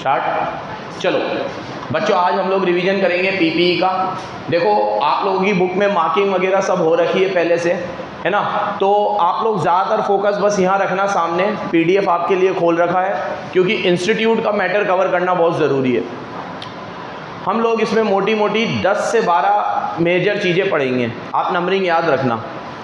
Start. चलो बच्चों, आज हम लोग रिवीजन करेंगे पीपीई का। देखो आप लोगों की बुक में मार्किंग वगैरह सब हो रखी है पहले से, है ना। तो आप लोग ज़्यादातर फोकस बस यहाँ रखना, सामने पीडीएफ आपके लिए खोल रखा है, क्योंकि इंस्टीट्यूट का मैटर कवर करना बहुत ज़रूरी है। हम लोग इसमें मोटी मोटी 10 से 12 मेजर चीज़ें पढ़ेंगे, आप नंबरिंग याद रखना।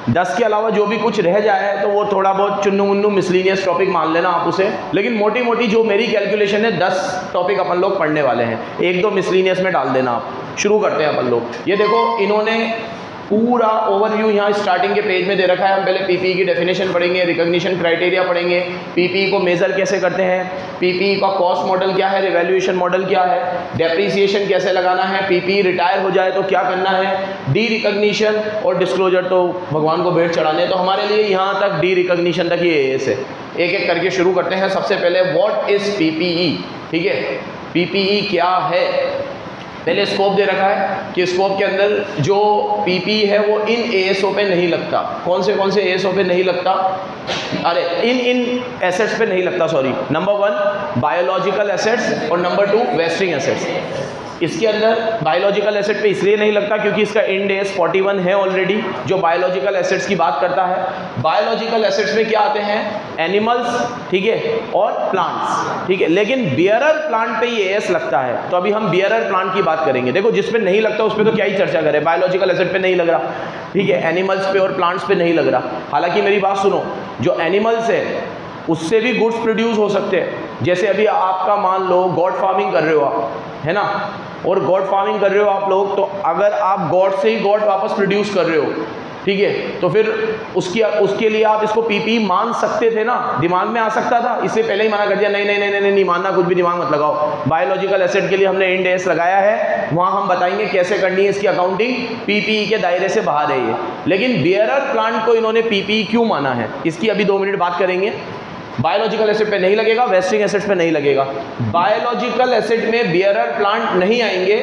10 के अलावा जो भी कुछ रह जाए तो वो थोड़ा बहुत चुन्नू मुन्नू मिसलीनियस टॉपिक मान लेना आप उसे, लेकिन मोटी मोटी जो मेरी कैलकुलेशन है 10 टॉपिक अपन लोग पढ़ने वाले हैं, 1-2 मिसलीनियस में डाल देना आप। शुरू करते हैं अपन लोग। ये देखो इन्होंने पूरा ओवरव्यू यहाँ स्टार्टिंग के पेज में दे रखा है। हम पहले पीपीई की डेफिनेशन पढ़ेंगे, रिकॉग्निशन क्राइटेरिया पढ़ेंगे, पीपीई को मेजर कैसे करते हैं, पीपीई का कॉस्ट मॉडल क्या है, रिवैल्यूएशन मॉडल क्या है, डेप्रिसिएशन कैसे लगाना है, पीपीई रिटायर हो जाए तो क्या करना है, डी रिकॉग्निशन और डिस्क्लोजर तो भगवान को भेंट चढ़ाने। तो हमारे लिए यहाँ तक डी रिकॉग्निशन तक ये एएस है। एक एक करके शुरू करते हैं। सबसे पहले व्हाट इज पीपीई, ठीक है, पीपीई क्या है। पहले स्कोप दे रखा है कि स्कोप के अंदर जो पीपीई है वो इन एएसओ पे नहीं लगता। कौन से एएसओ पे नहीं लगता, अरे इन एसेट्स पे नहीं लगता, सॉरी। नंबर 1 बायोलॉजिकल एसेट्स और नंबर 2 वेस्टिंग एसेट्स। इसके अंदर बायोलॉजिकल एसेट पे इसलिए नहीं लगता क्योंकि इसका इंड एस 41 है ऑलरेडी, जो बायोलॉजिकल एसेट्स की बात करता है। बायोलॉजिकल एसेट्स में क्या आते हैं, एनिमल्स, ठीक है, और प्लांट्स, ठीक है। लेकिन बियरर प्लांट पे ये एस लगता है, तो अभी हम बियरर प्लांट की बात करेंगे। देखो जिस पे नहीं लगता उस पर तो क्या ही चर्चा करें, बायोलॉजिकल एसेट पे नहीं लग रहा, ठीक है, एनिमल्स पे और प्लांट्स पे नहीं लग रहा। हालांकि मेरी बात सुनो, जो एनिमल्स है उससे भी गुड्स प्रोड्यूस हो सकते हैं। जैसे अभी आपका मान लो गॉड फार्मिंग कर रहे हो आप, है ना, और गॉड फार्मिंग कर रहे हो आप लोग, तो अगर आप गॉड से ही गॉड वापस प्रोड्यूस कर रहे हो, ठीक है, तो फिर उसके लिए आप इसको पीपीई मान सकते थे ना, दिमाग में आ सकता था। इससे पहले ही मना कर दिया, नहीं नहीं नहीं नहीं नहीं मानना, कुछ भी दिमाग मत लगाओ। बायोलॉजिकल एसेट के लिए हमने इंड एस लगाया है, वहाँ हम बताएंगे कैसे करनी है इसकी अकाउंटिंग, पीपीई के दायरे से बाहर है ये। लेकिन बियरर प्लांट को इन्होंने पीपीई क्यों माना है, इसकी अभी 2 मिनट बात करेंगे। बायोलॉजिकल एसेट पे नहीं लगेगा, वेस्टिंग एसेट्स पे नहीं लगेगा। बायोलॉजिकल एसेट में बियरर प्लांट नहीं आएंगे,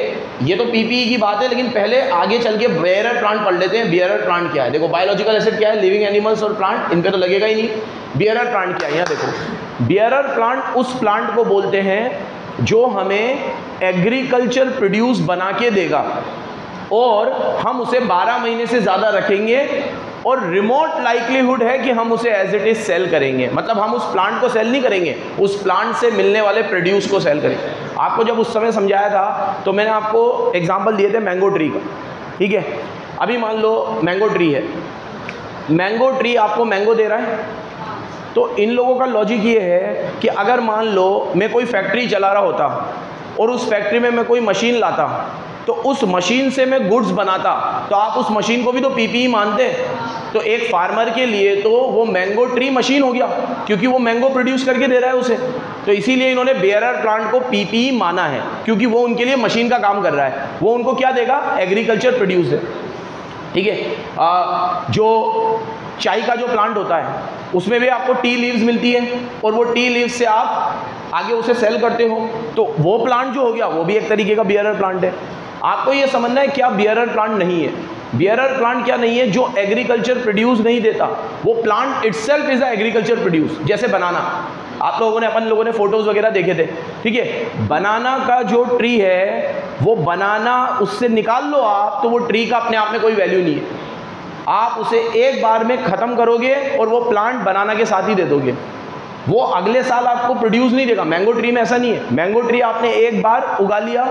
ये तो पीपीई की बात है, लेकिन पहले आगे चल के बियरर प्लांट पढ़ लेते हैं। बियरर प्लांट क्या है, देखो बायोलॉजिकल एसेट क्या है, लिविंग एनिमल्स और प्लांट, इन पे तो लगेगा ही नहीं। बियरर प्लांट क्या है, यहाँ देखो, बियरर प्लांट उस प्लांट को बोलते हैं जो हमें एग्रीकल्चर प्रोड्यूस बना के देगा और हम उसे 12 महीने से ज़्यादा रखेंगे और रिमोट लाइक्लीहुड है कि हम उसे एज इट इज सेल करेंगे। मतलब हम उस प्लांट को सेल नहीं करेंगे, उस प्लांट से मिलने वाले प्रोड्यूस को सेल करेंगे। आपको जब उस समय समझाया था तो मैंने आपको एग्जांपल दिए थे मैंगो ट्री का, ठीक है। अभी मान लो मैंगो ट्री है, मैंगो ट्री आपको मैंगो दे रहा है, तो इन लोगों का लॉजिक ये है कि अगर मान लो मैं कोई फैक्ट्री चला रहा होता और उस फैक्ट्री में मैं कोई मशीन लाता, तो उस मशीन से मैं गुड्स बनाता, तो आप उस मशीन को भी तो पीपीई मानते। तो एक फार्मर के लिए तो वो मैंगो ट्री मशीन हो गया, क्योंकि वो मैंगो प्रोड्यूस करके दे रहा है उसे। तो इसीलिए इन्होंने बियरर प्लांट को पीपीई माना है, क्योंकि वो उनके लिए मशीन का काम कर रहा है। वो उनको क्या देगा, एग्रीकल्चर प्रोड्यूस है, ठीक है। जो चाय का जो प्लांट होता है उसमें भी आपको टी लीव्स मिलती है और वो टी लीव्स से आप आगे उसे सेल करते हो, तो वो प्लांट जो हो गया वो भी एक तरीके का बियरर प्लांट है। आपको ये समझना है क्या बियरर प्लांट नहीं है। बियरर प्लांट क्या नहीं है, जो एग्रीकल्चर प्रोड्यूस नहीं देता, वो plant itself is a agriculture produce. जैसे बनाना, आप लोगों ने, अपन लोगों ने फोटोज वगैरह देखे थे, ठीक है। बनाना का जो ट्री है, वो बनाना उससे निकाल लो आप, तो वो ट्री का अपने आप में कोई वैल्यू नहीं है। आप उसे एक बार में खत्म करोगे और वो प्लांट बनाना के साथ ही दे दोगे, वो अगले साल आपको प्रोड्यूस नहीं देगा। मैंगो ट्री में ऐसा नहीं है। मैंगो ट्री आपने एक बार उगा लिया,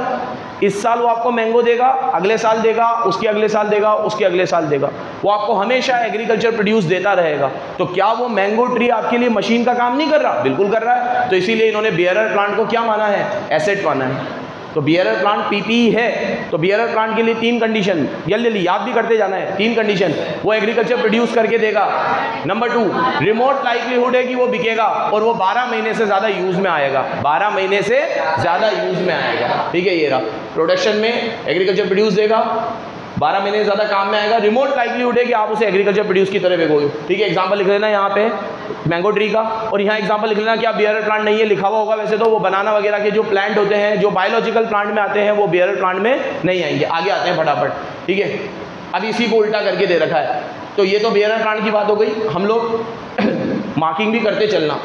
इस साल वो आपको मैंगो देगा, अगले साल देगा, उसके अगले साल देगा, उसके अगले साल देगा, वो आपको हमेशा एग्रीकल्चर प्रोड्यूस देता रहेगा। तो क्या वो मैंगो ट्री आपके लिए मशीन का काम नहीं कर रहा, बिल्कुल कर रहा है। तो इसीलिए इन्होंने बियरर प्लांट को क्या माना है, एसेट माना है। तो बियरर प्लांट पीपीई है, तो बियरर प्लांट के लिए 3 कंडीशन, जल्दी याद भी करते जाना है। 3 कंडीशन, वो एग्रीकल्चर प्रोड्यूस करके देगा। नंबर 2, रिमोट लाइक्लीहुड है कि वो बिकेगा और वो 12 महीने से ज़्यादा यूज़ में आएगा, 12 महीने से ज़्यादा यूज़ में आएगा, ठीक है। ये रहा, प्रोडक्शन में एग्रीकल्चर प्रोड्यूस देगा, 12 महीने से ज़्यादा काम में आएगा। रिमोट लाइक्लीहुड है कि आप उसे एग्रीकल्चर प्रोड्यूस की तरह बेचोगे, ठीक है। एग्जांपल लिख लेना यहाँ पे मैंगो ट्री का, और यहाँ एग्जांपल लिख लेना कि आप बियरर प्लांट नहीं है, लिखा हुआ होगा वैसे तो। वो बनाना वगैरह के जो प्लांट होते हैं, जो बायोलॉजिकल प्लांट में आते हैं, वो बियरर प्लांट में नहीं आएंगे। आगे आते हैं फटाफट, ठीक है। अब इसी को उल्टा करके दे रखा है। तो ये तो बियरर प्लांट की बात हो गई। हम लोग मार्किंग भी करते चलना,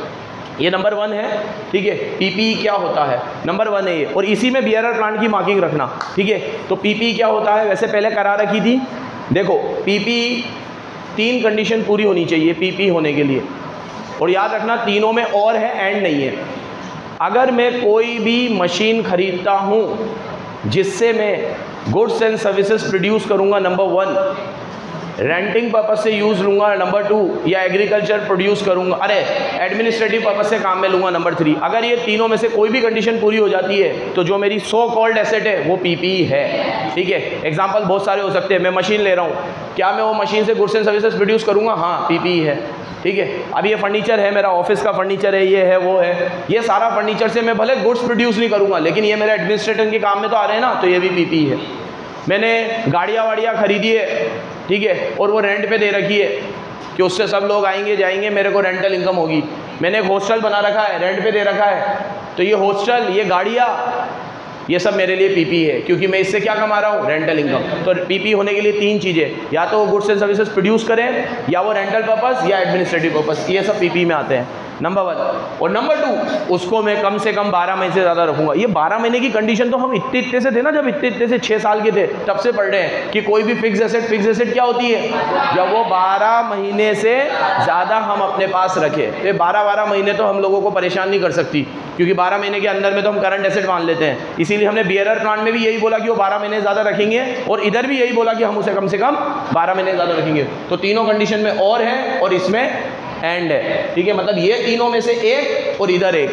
ये नंबर 1 है, ठीक है। पीपीई क्या होता है, नंबर 1 है ये, और इसी में बियरर प्लांट की मार्किंग रखना, ठीक है। तो पीपीई क्या होता है, वैसे पहले करा रखी थी। देखो पीपीई 3 कंडीशन पूरी होनी चाहिए पीपीई होने के लिए, और याद रखना तीनों में और है, एंड नहीं है। अगर मैं कोई भी मशीन खरीदता हूँ जिससे मैं गुड्स एंड सर्विसेज प्रोड्यूस करूँगा, नंबर 1, रेंटिंग पर्पज से यूज़ लूँगा, नंबर 2, या एग्रीकल्चर प्रोड्यूस करूँगा, अरे एडमिनिस्ट्रेटिव पर्पज से काम में लूँगा, नंबर 3। अगर ये तीनों में से कोई भी कंडीशन पूरी हो जाती है तो जो मेरी सो कॉल्ड एसेट है वो पीपीई है, ठीक है। एग्जांपल बहुत सारे हो सकते हैं। मैं मशीन ले रहा हूँ, क्या मैं वो मशीन से गुड्स एंड सर्विसेज प्रोड्यूस करूँगा? हाँ, पीपीई है, ठीक है। अब ये फर्नीचर है, मेरा ऑफिस का फर्नीचर है, ये है, वो है, ये सारा फर्नीचर से मैं भले गुड्स प्रोड्यूस नहीं करूँगा, लेकिन ये मेरे एडमिनिस्ट्रेटर के काम में तो आ रहे हैं ना, तो ये भी पीपीई है। मैंने गाड़ियाँ वाड़ियाँ खरीदी है, ठीक है, और वो रेंट पे दे रखी है कि उससे सब लोग आएंगे जाएंगे, मेरे को रेंटल इनकम होगी। मैंने एक हॉस्टल बना रखा है, रेंट पे दे रखा है, तो ये हॉस्टल, ये गाड़ियाँ, ये सब मेरे लिए पीपी है, क्योंकि मैं इससे क्या कमा रहा हूँ? Rental income. तो पीपी होने के लिए 3 चीज़ें, या तो गुड्स एंड सर्विसेज प्रोड्यूस करें, या वो रेंटल पर्पस, या एडमिनिस्ट्रेटिव पर्पस, ये सब पीपी में आते हैं, नंबर 1। और नंबर 2, उसको मैं कम से कम 12 महीने से ज़्यादा रखूँगा। ये 12 महीने की कंडीशन तो हम इतने से थे ना, जब इतने से 6 साल के थे तब से पढ़ रहे हैं कि कोई भी फिक्स एसेट क्या होती है? जब वो 12 महीने से ज़्यादा हम अपने पास रखें। तो 12 महीने तो हम लोगों को परेशान नहीं कर सकती, क्योंकि 12 महीने के अंदर में तो हम करंट एसेट मान लेते हैं। इसीलिए हमने बियरर प्लांट में भी यही बोला कि वो 12 महीने ज़्यादा रखेंगे, और इधर भी यही बोला कि हम उसे कम से कम 12 महीने ज़्यादा रखेंगे। तो तीनों कंडीशन में और है और इसमें एंड है, ठीक है। मतलब ये तीनों में से एक और इधर एक,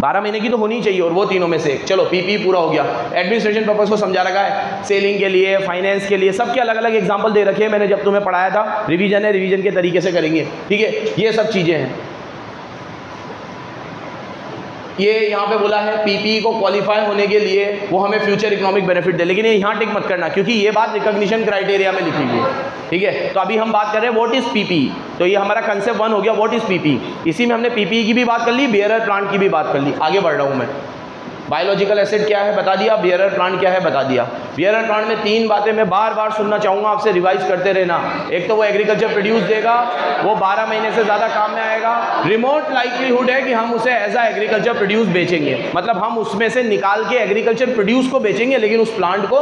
12 महीने की तो होनी चाहिए और वो तीनों में से एक। चलो पीपी पूरा हो गया। एडमिनिस्ट्रेशन पर्पस को समझा रखा है, सेलिंग के लिए, फाइनेंस के लिए, सबके अलग अलग एग्जांपल दे रखे हैं मैंने जब तुम्हें पढ़ाया था। रिवीजन है, रिवीजन के तरीके से करेंगे, ठीक है। ये सब चीज़ें हैं। ये यहाँ पे बोला है पीपी को क्वालिफाई होने के लिए वो हमें फ्यूचर इकोनॉमिक बेनिफिट दे, लेकिन ये यहाँ टिक मत करना, क्योंकि ये बात रिकॉग्निशन क्राइटेरिया में लिखी हुई है, ठीक है। तो अभी हम बात कर रहे हैं व्हाट इज पीपी, तो ये हमारा कंसेप्ट 1 हो गया, व्हाट इज पीपी। इसी में हमने पीपी की भी बात कर ली, बियरर प्लांट की भी बात कर ली। आगे बढ़ रहा हूँ मैं। बायोलॉजिकल एसिड क्या है बता दिया, बियरर प्लांट क्या है बता दिया। बियरर प्लांट में 3 बातें मैं बार बार सुनना चाहूँगा आपसे, रिवाइज करते रहना। एक तो वो एग्रीकल्चर प्रोड्यूस देगा, वो 12 महीने से ज़्यादा काम में आएगा। रिमोट लाइक्लीहुड है कि हम उसे एज आ एग्रीकल्चर प्रोड्यूस बेचेंगे, मतलब हम उसमें से निकाल के एग्रीकल्चर प्रोड्यूस को बेचेंगे, लेकिन उस प्लांट को,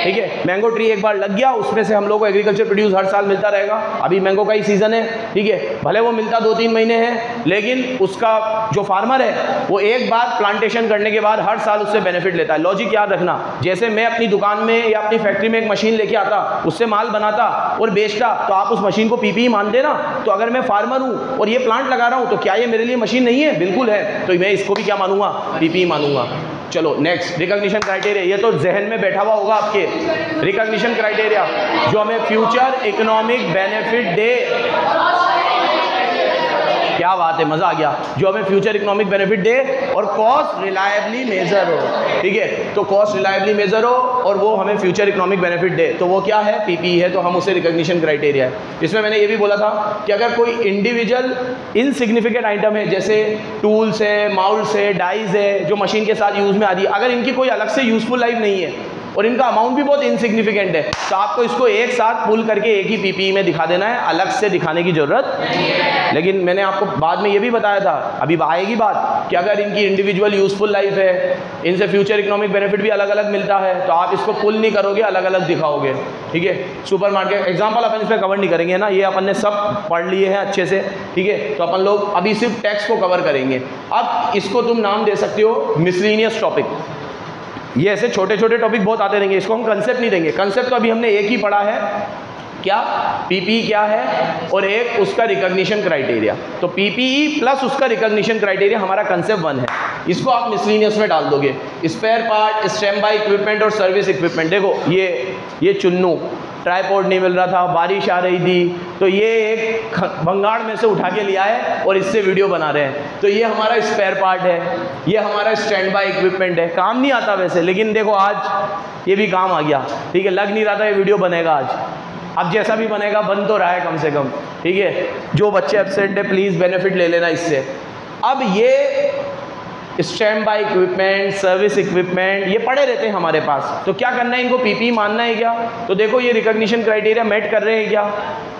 ठीक है। मैंगो ट्री एक बार लग गया, उसमें से हम लोग को एग्रीकल्चर प्रोड्यूस हर साल मिलता रहेगा। अभी मैंगो का ही सीज़न है, ठीक है, भले वो मिलता 2-3 महीने है, लेकिन उसका जो फार्मर है वो एक बार प्लांटेशन करने के बाद हर साल उससे बेनिफिट लेता है। लॉजिक याद रखना, जैसे मैं अपनी दुकान में या अपनी फैक्ट्री में एक मशीन लेके आता, उससे माल बनाता और बेचता, तो आप उस मशीन को पीपी मानते ना। तो अगर मैं फार्मर हूँ और ये प्लांट लगा रहा हूँ, तो क्या ये मेरे लिए मशीन नहीं है? बिल्कुल है। तो मैं इसको भी क्या मानूंगा? पीपी मानूंगा। चलो नेक्स्ट, रिकॉग्निशन क्राइटेरिया। ये तो जहन में बैठा हुआ होगा आपके, रिकॉग्निशन क्राइटेरिया जो हमें फ्यूचर इकोनॉमिक बेनिफिट दे। क्या बात है, मज़ा आ गया। जो हमें फ्यूचर इकोनॉमिक बेनिफिट दे और कॉस्ट रिलायबली मेजर हो, ठीक है। तो कॉस्ट रिलायबली मेजर हो और वो हमें फ्यूचर इकोनॉमिक बेनिफिट दे, तो वो क्या है? पीपी है। तो हम उसे रिकॉग्निशन क्राइटेरिया है। इसमें मैंने ये भी बोला था कि अगर कोई इंडिविजुअल इनसिग्निफिकेंट आइटम है, जैसे टूल्स है, माउल्स है, डाइज है, जो मशीन के साथ यूज़ में आती है, अगर इनकी कोई अलग से यूजफुल लाइफ नहीं है और इनका अमाउंट भी बहुत इनसिग्निफिकेंट है, तो आपको इसको एक साथ पुल करके एक ही पीपी में दिखा देना है, अलग से दिखाने की जरूरत नहीं है। लेकिन मैंने आपको बाद में ये भी बताया था, अभी आएगी बात, कि अगर इनकी इंडिविजुअल यूजफुल लाइफ है, इनसे फ्यूचर इकोनॉमिक बेनिफिट भी अलग अलग मिलता है, तो आप इसको पुल नहीं करोगे, अलग अलग दिखाओगे, ठीक है। सुपर मार्केट एग्जाम्पल अपन इसमें कवर नहीं करेंगे ना, ये अपन ने सब पढ़ लिए हैं अच्छे से, ठीक है। तो अपन लोग अभी सिर्फ टैक्स को कवर करेंगे। अब इसको तुम नाम दे सकते हो मिसलिनियस टॉपिक। ये ऐसे छोटे छोटे टॉपिक बहुत आते रहेंगे, इसको हम कंसेप्ट नहीं देंगे। कंसेप्ट तो अभी हमने एक ही पढ़ा है, क्या? पीपी क्या है और एक उसका रिकॉग्निशन क्राइटेरिया। तो पीपीई प्लस उसका रिकॉग्निशन क्राइटेरिया हमारा कंसेप्ट 1 है। इसको आप मिसलिनियस में डाल दोगे। Spare part, standby equipment और सर्विस इक्विपमेंट। देखो ये चुन्नू, ट्राईपोर्ड नहीं मिल रहा था, बारिश आ रही थी, तो ये एक भंगाड़ में से उठा के लिया है और इससे वीडियो बना रहे हैं। तो ये हमारा स्पेयर पार्ट है, ये हमारा स्टैंड बाय इक्विपमेंट है। काम नहीं आता वैसे, लेकिन देखो आज ये भी काम आ गया, ठीक है। लग नहीं रहा था ये वीडियो बनेगा आज, अब जैसा भी बनेगा बन तो रहा है कम से कम, ठीक है। जो बच्चे एब्सेंट है प्लीज़ बेनिफिट ले लेना इससे। अब ये stand by equipment, service equipment, ये पड़े रहते हैं हमारे पास, तो क्या करना है? इनको पीपी मानना है क्या? तो देखो ये रिकॉग्निशन क्राइटेरिया मेट कर रहे हैं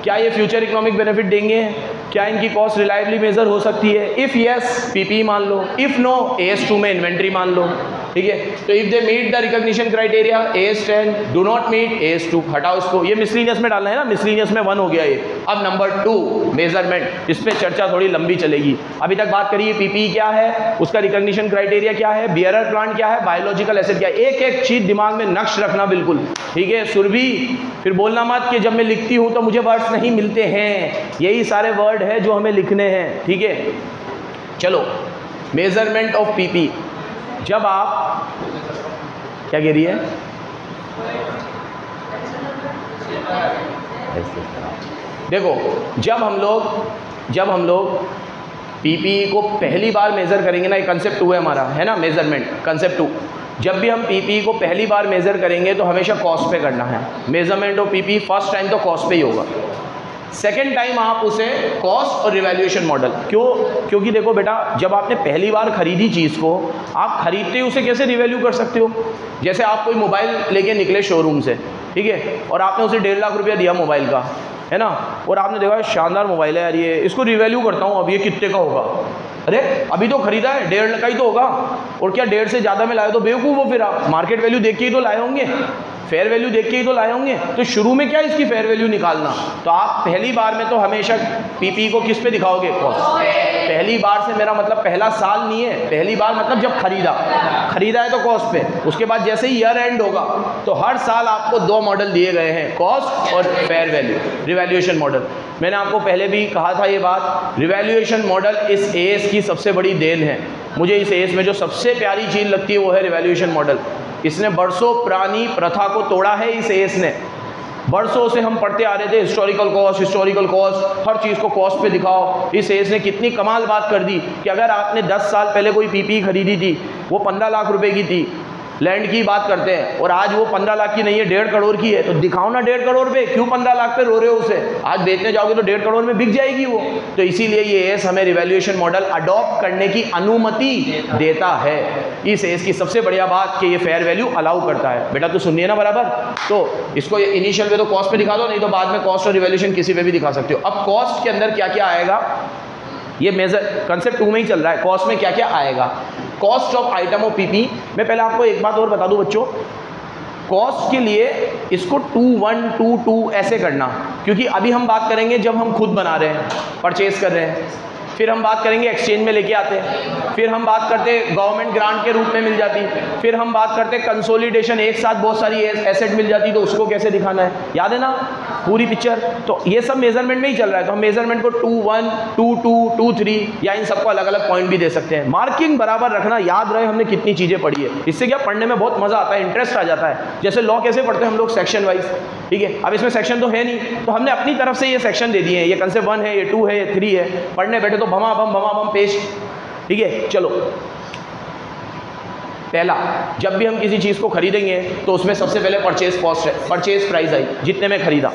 क्या ये फ्यूचर इकोनॉमिक बेनिफिट देंगे? क्या इनकी कॉस्ट रिलायबली मेजर हो सकती है? इफ़ यस पीपी मान लो, इफ़ नो AS2 में इन्वेंट्री मान लो, ठीक है। तो if they meet the recognition criteria AS10, do not meet AS2, हटाओ इसको, ये मिसलिनियस में डालना है ना, मिसलिनियस में 1 हो गया ये। अब नंबर 2 मेजरमेंट, इस पर चर्चा थोड़ी लंबी चलेगी। अभी तक बात करिए पीपी क्या है, उसका रिकॉग्निशन क्राइटेरिया क्या है, बियरर प्लांट क्या है, बायोलॉजिकल एसिड क्या है, एक एक चीज दिमाग में नक्श रखना बिल्कुल, ठीक है। सुरभि फिर बोलना मत कि जब मैं लिखती हूँ तो मुझे वर्ड्स नहीं मिलते हैं, यही सारे वर्ड है जो हमें लिखने हैं, ठीक है। चलो, मेजरमेंट ऑफ पीपी, जब आप क्या कह रही है, देखो जब हम लोग पीपीई को पहली बार मेज़र करेंगे ना, ये कंसेप्ट 2 है हमारा, है ना, मेजरमेंट कंसेप्ट 2। जब भी हम पीपीई को पहली बार मेज़र करेंगे तो हमेशा कॉस्ट पे करना है। Measurement of PPE first time तो कॉस्ट पे ही होगा, सेकेंड टाइम आप उसे कॉस्ट और रिवैल्यूएशन मॉडल, क्योंकि देखो बेटा, जब आपने पहली बार खरीदी चीज़ को, आप खरीदते ही उसे कैसे रिवैल्यू कर सकते हो? जैसे आप कोई मोबाइल लेके निकले शोरूम से, ठीक है, और आपने उसे 1.5 लाख रुपया दिया मोबाइल का, है ना, और आपने देखा शानदार मोबाइल है यार, ये इसको रिवैल्यू करता हूँ, अब ये कितने का होगा? अरे अभी तो खरीदा है, 1.5 लाख का ही तो होगा, और क्या 1.5 से ज़्यादा में लाए तो बेवकूफ़ हो, फिर आप मार्केट वैल्यू देख के ही तो लाए होंगे, फेयर वैल्यू देख के ही तो लाए होंगे। तो शुरू में क्या इसकी फेयर वैल्यू निकालना, तो आप पहली बार में तो हमेशा पीपी को किस पे दिखाओगे? कॉस्ट। पहली बार से मेरा मतलब पहला साल नहीं है, पहली बार मतलब जब खरीदा है तो कॉस्ट पे, उसके बाद जैसे ही ईयर एंड होगा तो हर साल आपको 2 मॉडल दिए गए हैं, कॉस्ट और फेयर वैल्यू, रिवैल्यूएशन मॉडल। मैंने आपको पहले भी कहा था ये बात, रिवैल्यूएशन मॉडल इस एएस की सबसे बड़ी देन है। मुझे इस एएस में जो सबसे प्यारी चीज़ लगती है वो है रिवैल्यूएशन मॉडल। इसने बरसों पुरानी प्रथा को तोड़ा है, इस एएस ने। बरसों से हम पढ़ते आ रहे थे हिस्टोरिकल कॉस्ट, हर चीज़ को कॉस्ट पे दिखाओ। इस एएस ने कितनी कमाल बात कर दी कि अगर आपने 10 साल पहले कोई पीपी खरीदी थी, वो 15 लाख रुपए की थी, लैंड की बात करते हैं, और आज वो 15 लाख की नहीं है, 1.5 करोड़ की है, तो दिखाओ ना 1.5 करोड़ पे, क्यों 15 लाख पे रो रहे हो उसे? आज बेचने जाओगे तो 1.5 करोड़ में बिक जाएगी वो। तो इसीलिए ये एएस हमें रिवैल्यूएशन मॉडल अडॉप्ट करने की अनुमति देता है। इस एएस की सबसे बढ़िया बात कि ये फेयर वैल्यू अलाउ करता है। बेटा तो सुनिए ना बराबर, तो इसको इनिशियल पे तो कॉस्ट पे दिखा दो, नहीं तो बाद में कॉस्ट और रिवैल्यूएशन किसी पे भी दिखा सकते हो। अब कॉस्ट के अंदर क्या क्या आएगा, ये मेजर कंसेप्ट 2 में ही चल रहा है। कॉस्ट में क्या क्या आएगा? Cost of item of PP. मैं पहले आपको एक बात और बता दूं बच्चों, कॉस्ट के लिए इसको 2-1-2-2 ऐसे करना, क्योंकि अभी हम बात करेंगे जब हम खुद बना रहे हैं, परचेज कर रहे हैं, फिर हम बात करेंगे एक्सचेंज में लेके आते हैं, फिर हम बात करते गवर्नमेंट ग्रांट के रूप में मिल जाती, फिर हम बात करते कंसोलिडेशन, एक साथ बहुत सारी एसेट मिल जाती, तो उसको कैसे दिखाना है, याद है ना पूरी पिक्चर। तो ये सब मेजरमेंट में ही चल रहा है, तो हम मेजरमेंट को 2-1, 2-2, 2-3 या इन सबको अलग अलग पॉइंट भी दे सकते हैं। मार्किंग बराबर रखना, याद रहे हमने कितनी चीज़ें पढ़ी है, इससे क्या पढ़ने में बहुत मज़ा आता है, इंटरेस्ट आ जाता है। जैसे लॉ कैसे पढ़ते हैं हम लोग, सेक्शन वाइज, ठीक है। अब इसमें सेक्शन तो है नहीं, तो हमने अपनी तरफ से ये सेक्शन दे दिए हैं, ये कंसेप्ट 1 है, ये 2 है, ये 3 है। पढ़ने बैठे तो भमा बम पेश, ठीक है। चलो, पहला, जब भी हम किसी चीज़ को खरीदेंगे तो उसमें सबसे पहले परचेज कॉस्ट है, परचेज प्राइस आई जितने में खरीदा।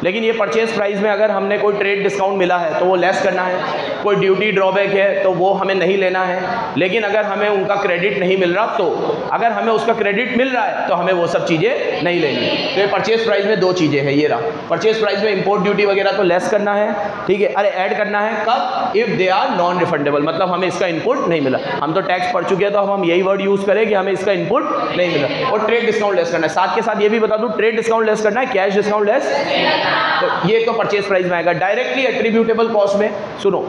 लेकिन ये परचेज प्राइस में अगर हमने कोई ट्रेड डिस्काउंट मिला है तो वो लेस करना है, कोई ड्यूटी ड्रॉबैक है तो वो हमें नहीं लेना है। लेकिन अगर हमें उनका क्रेडिट नहीं मिल रहा, तो अगर हमें उसका क्रेडिट मिल रहा है तो हमें वो सब चीज़ें नहीं लेनी। तो ये परचेज प्राइस में 2 चीज़ें हैं, ये रहा। परचेज प्राइस में इंपोर्ट ड्यूटी वगैरह तो लेस करना है, ठीक है, अरे ऐड करना है कब? If they are non refundable, मतलब हमें इसका इनपुट नहीं मिला। हम तो टैक्स पढ़ चुके हैं, तो हम यही वर्ड यूज़ करें कि हमें इसका इनपुट नहीं मिला। और ट्रेड डिस्काउंट लेस करना है, साथ के साथ ये भी बता दूँ, ट्रेड डिस्काउंट लेस करना है, कैश डिस्काउंट लेस। तो ये तो परचेज प्राइस में आएगा। डायरेक्टली एट्रीब्यूटेबल कॉस्ट में सुनो,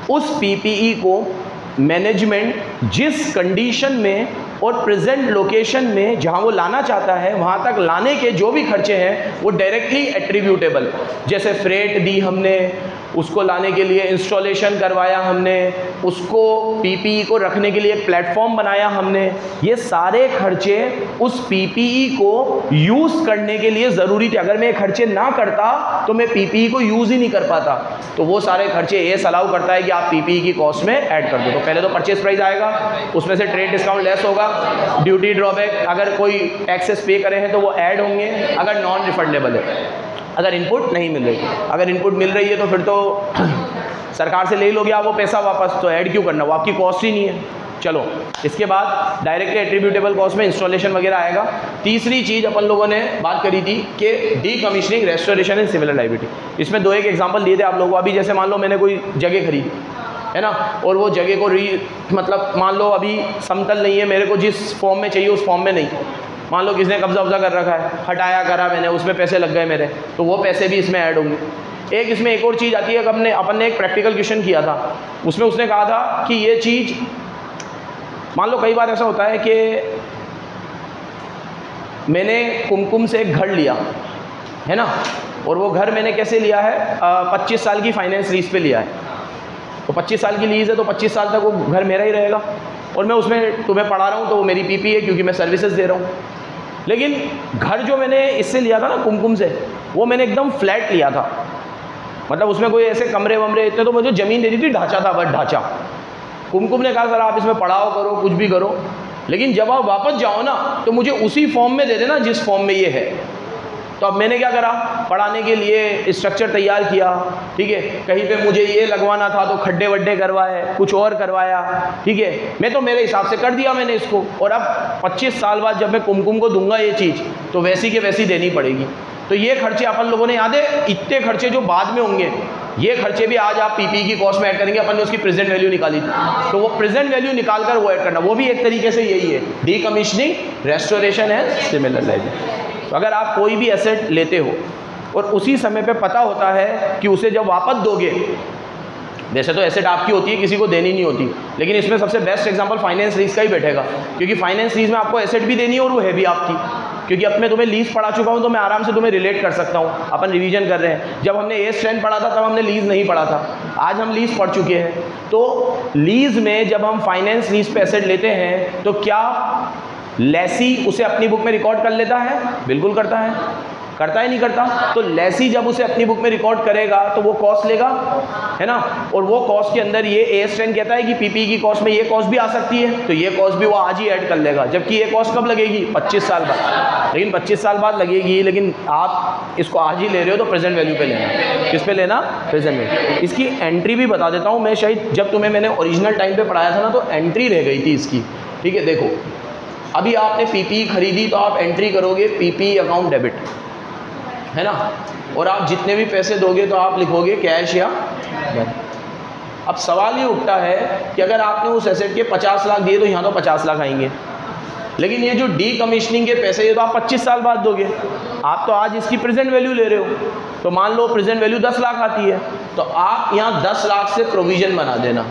उस पीपीई को मैनेजमेंट जिस कंडीशन में और प्रेजेंट लोकेशन में जहां वो लाना चाहता है, वहां तक लाने के जो भी खर्चे हैं वो डायरेक्टली एट्रीब्यूटेबल, जैसे फ्रेट दी हमने, उसको लाने के लिए इंस्टॉलेशन करवाया हमने, उसको पीपीई को रखने के लिए एक प्लेटफॉर्म बनाया हमने, ये सारे खर्चे उस पीपीई को यूज़ करने के लिए ज़रूरी थे। अगर मैं ये खर्चे ना करता तो मैं पीपीई को यूज़ ही नहीं कर पाता। तो वो सारे खर्चे एएस अलाउ करता है कि आप पीपीई की कॉस्ट में ऐड कर दो। तो पहले तो परचेज प्राइस आएगा, उसमें से ट्रेड डिस्काउंट लेस होगा, ड्यूटी ड्रॉबैक अगर कोई टैक्सेस पे करे हैं तो वो ऐड होंगे, अगर नॉन रिफंडेबल है। अगर इनपुट नहीं मिल रही, अगर इनपुट मिल रही है तो फिर तो सरकार से ले ही लोगे आप वो पैसा वापस, तो ऐड क्यों करना, वो आपकी कॉस्ट ही नहीं है। चलो इसके बाद डायरेक्टली एट्रीब्यूटेबल कॉस्ट में इंस्टॉलेशन वगैरह आएगा। तीसरी चीज़ अपन लोगों ने बात करी थी कि D commissioning, restoration and similar liability. इसमें 2 एक एग्जांपल दिए थे आप लोगों को। अभी जैसे मान लो मैंने कोई जगह खरीदी है ना, और वो जगह को मतलब मान लो अभी समतल नहीं है, मेरे को जिस फॉर्म में चाहिए उस फॉर्म में नहीं, मान लो किसने कब्जा वब्जा कर रखा है, हटाया करा मैंने, उसमें पैसे लग गए मेरे, तो वो पैसे भी इसमें ऐड होंगे। एक इसमें एक और चीज़ आती है, अपन ने एक प्रैक्टिकल क्वेश्चन किया था, उसमें उसने कहा था कि ये चीज़ मान लो कई बार ऐसा होता है कि मैंने कुमकुम से एक घर लिया है ना, और वो घर मैंने कैसे लिया है, 25 साल की फाइनेंस लीज पे लिया है। तो 25 साल की लीज़ है तो 25 साल तक वो घर मेरा ही रहेगा, और मैं उसमें तुम्हें पढ़ा रहा हूँ तो वो मेरी पीपी है क्योंकि मैं सर्विसेज दे रहा हूँ। लेकिन घर जो मैंने इससे लिया था ना कुमकुम से, वो मैंने एकदम फ्लैट लिया था, मतलब उसमें कोई ऐसे कमरे वमरे इतने, तो मुझे ज़मीन दे दी थी, ढांचा था बस ढांचा। कुमकुम ने कहा सर आप इसमें पढ़ाओ करो कुछ भी करो, लेकिन जब आप वापस जाओ ना तो मुझे उसी फॉर्म में दे देना जिस फॉर्म में ये है। तो अब मैंने क्या करा, पढ़ाने के लिए स्ट्रक्चर तैयार किया, ठीक है, कहीं पे मुझे ये लगवाना था तो खड्डे वड्डे करवाए, कुछ और करवाया, ठीक है, मैं तो मेरे हिसाब से कर दिया मैंने इसको। और अब 25 साल बाद जब मैं कुमकुम को दूंगा ये चीज़, तो वैसी के वैसी देनी पड़ेगी। तो ये खर्चे अपन लोगों ने, याद है, इतने खर्चे जो बाद में होंगे, ये खर्चे भी आज आप पीपी की कॉस्ट में ऐड करेंगे। अपन ने उसकी प्रेजेंट वैल्यू निकाली थी, तो वो प्रेजेंट वैल्यू निकाल कर वो ऐड करना, वो भी एक तरीके से यही है, डीकमीशनिंग, रेस्टोरेशन है, सिमिलर लायबिलिटी। तो अगर आप कोई भी एसेट लेते हो और उसी समय पे पता होता है कि उसे जब वापस दोगे, वैसे तो एसेट आपकी होती है, किसी को देनी नहीं होती, लेकिन इसमें सबसे बेस्ट एग्जांपल फाइनेंस लीज का ही बैठेगा, क्योंकि फाइनेंस लीज में आपको एसेट भी देनी है और वो है भी आपकी। क्योंकि अब मैं तुम्हें लीज पढ़ा चुका हूँ तो मैं आराम से तुम्हें रिलेट कर सकता हूँ। अपन रिवीजन कर रहे हैं, जब हमने ए स्ट्रेंथ पढ़ा था तब हमने लीज नहीं पढ़ा था, आज हम लीज पढ़ चुके हैं। तो लीज में जब हम फाइनेंस लीज पे एसेट लेते हैं तो क्या लेसी उसे अपनी बुक में रिकॉर्ड कर लेता है? बिल्कुल करता है, करता है नहीं करता? तो लेसी जब उसे अपनी बुक में रिकॉर्ड करेगा तो वो कॉस्ट लेगा, है ना, और वो कॉस्ट के अंदर ये ए स्ट्रेंथ कहता है कि पीपी की कॉस्ट में ये कॉस्ट भी आ सकती है, तो ये कॉस्ट भी वो आज ही ऐड कर लेगा। जबकि ये कॉस्ट कब लगेगी? 25 साल बाद। लेकिन 25 साल बाद लगेगी, लेकिन आप इसको आज ही ले रहे हो तो प्रेजेंट वैल्यू पे लेना। किस पे लेना? Present value. इसकी एंट्री भी बता देता हूँ मैं, शायद जब तुम्हें मैंने ओरिजिनल टाइम पे पढ़ाया था ना तो एंट्री रह गई थी इसकी, ठीक है। देखो अभी आपने पीपी खरीदी तो आप एंट्री करोगे पीपी अकाउंट डेबिट, है ना, और आप जितने भी पैसे दोगे तो आप लिखोगे कैश या बैंक। अब सवाल ये उठता है कि अगर आपने उस एसेट के 50 लाख दिए तो यहाँ तो 50 लाख आएंगे, लेकिन ये जो डी कमीशनिंग के पैसे ये तो आप 25 साल बाद दोगे, आप तो आज इसकी प्रेजेंट वैल्यू ले रहे हो। तो मान लो प्रेजेंट वैल्यू 10 लाख आती है, तो आप यहाँ 10 लाख से प्रोविजन बना देना।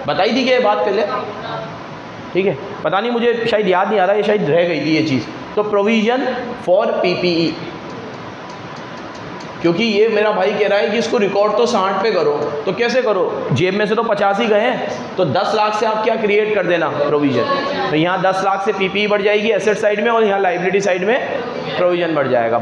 बताई थी क्या ये बात पहले? ठीक है, पता नहीं, मुझे शायद याद नहीं आ रहा, ये शायद रह गई थी ये चीज़। तो प्रोविजन फॉर पीपीई, क्योंकि ये मेरा भाई कह रहा है कि इसको रिकॉर्ड तो 60 पे करो, तो कैसे करो? जेब में से तो 50 ही गए हैं, तो 10 लाख से आप क्या क्रिएट कर देना? प्रोविजन। तो यहाँ 10 लाख से पीपीई बढ़ जाएगी एसेट साइड में, और यहाँ लाइबिलिटी साइड में प्रोविजन बढ़ जाएगा।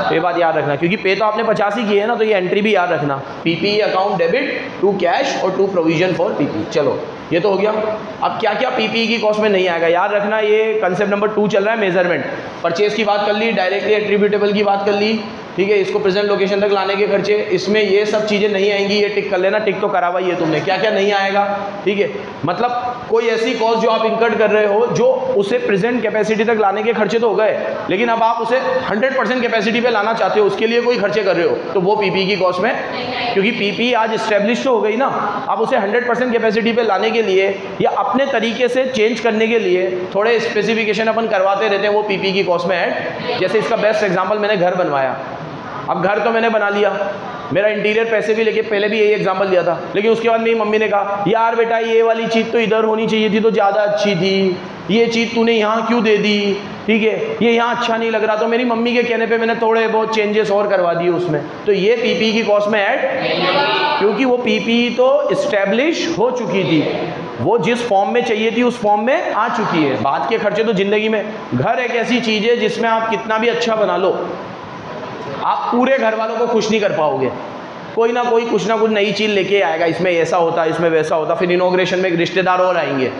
तो ये बात याद रखना, क्योंकि पे तो आपने 50 ही किए है ना, तो ये एंट्री भी याद रखना, PPE account debit to cash और टू प्रोविजन फॉर पीपीई। चलो ये तो हो गया। अब क्या क्या पीपीई की कॉस्ट में नहीं आएगा, याद रखना। ये कंसेप्ट नंबर 2 चल रहा है, मेजरमेंट। परचेज की बात कर ली, डायरेक्टली एट्रीब्यूटेबल की बात कर ली, ठीक है, इसको प्रेजेंट लोकेशन तक लाने के खर्चे, इसमें ये सब चीज़ें नहीं आएंगी, ये टिक कर लेना, टिक तो करा हुआ ही है तुमने। क्या क्या नहीं आएगा, ठीक है, मतलब कोई ऐसी कॉस्ट जो आप इंकर्ड कर रहे हो जो उसे प्रेजेंट कैपेसिटी तक लाने के खर्चे तो हो गए, लेकिन अब आप उसे 100% कैपेसिटी पे लाना चाहते हो, उसके लिए कोई खर्चे कर रहे हो, तो वो पीपी की कॉस्ट में, क्योंकि पीपी आज इस्टेब्लिश तो हो गई ना, आप उसे 100% कैपेसिटी पे लाने के लिए या अपने तरीके से चेंज करने के लिए थोड़े स्पेसिफिकेशन अपन करवाते रहते हैं, वो पीपी की कॉस्ट में ऐड। जैसे इसका बेस्ट एग्जांपल, मैंने घर बनवाया, अब घर तो मैंने बना लिया, मेरा इंटीरियर पैसे भी लेके, पहले भी यही एग्जांपल दिया था, लेकिन उसके बाद मेरी मम्मी ने कहा यार बेटा ये वाली चीज़ तो इधर होनी चाहिए थी, तो ज़्यादा अच्छी थी, ये चीज़ तूने यहाँ क्यों दे दी, ठीक है, ये यहाँ अच्छा नहीं लग रहा। तो मेरी मम्मी के कहने पे मैंने थोड़े बहुत चेंजेस और करवा दिए उसमें, तो ये पीपी की कॉस्ट में ऐड, क्योंकि वो पीपी तो इस्टेब्लिश हो चुकी थी, वो जिस फॉर्म में चाहिए थी उस फॉर्म में आ चुकी है। बाद के खर्चे तो ज़िंदगी में, घर एक ऐसी चीज़ है जिसमें आप कितना भी अच्छा बना लो, आप पूरे घर वालों को खुश नहीं कर पाओगे। कोई ना कोई कुछ ना कुछ नई चीज़ लेके आएगा, इसमें ऐसा होता, इसमें वैसा होता, फिर इनॉग्रेशन में एक रिश्तेदार और आएंगे,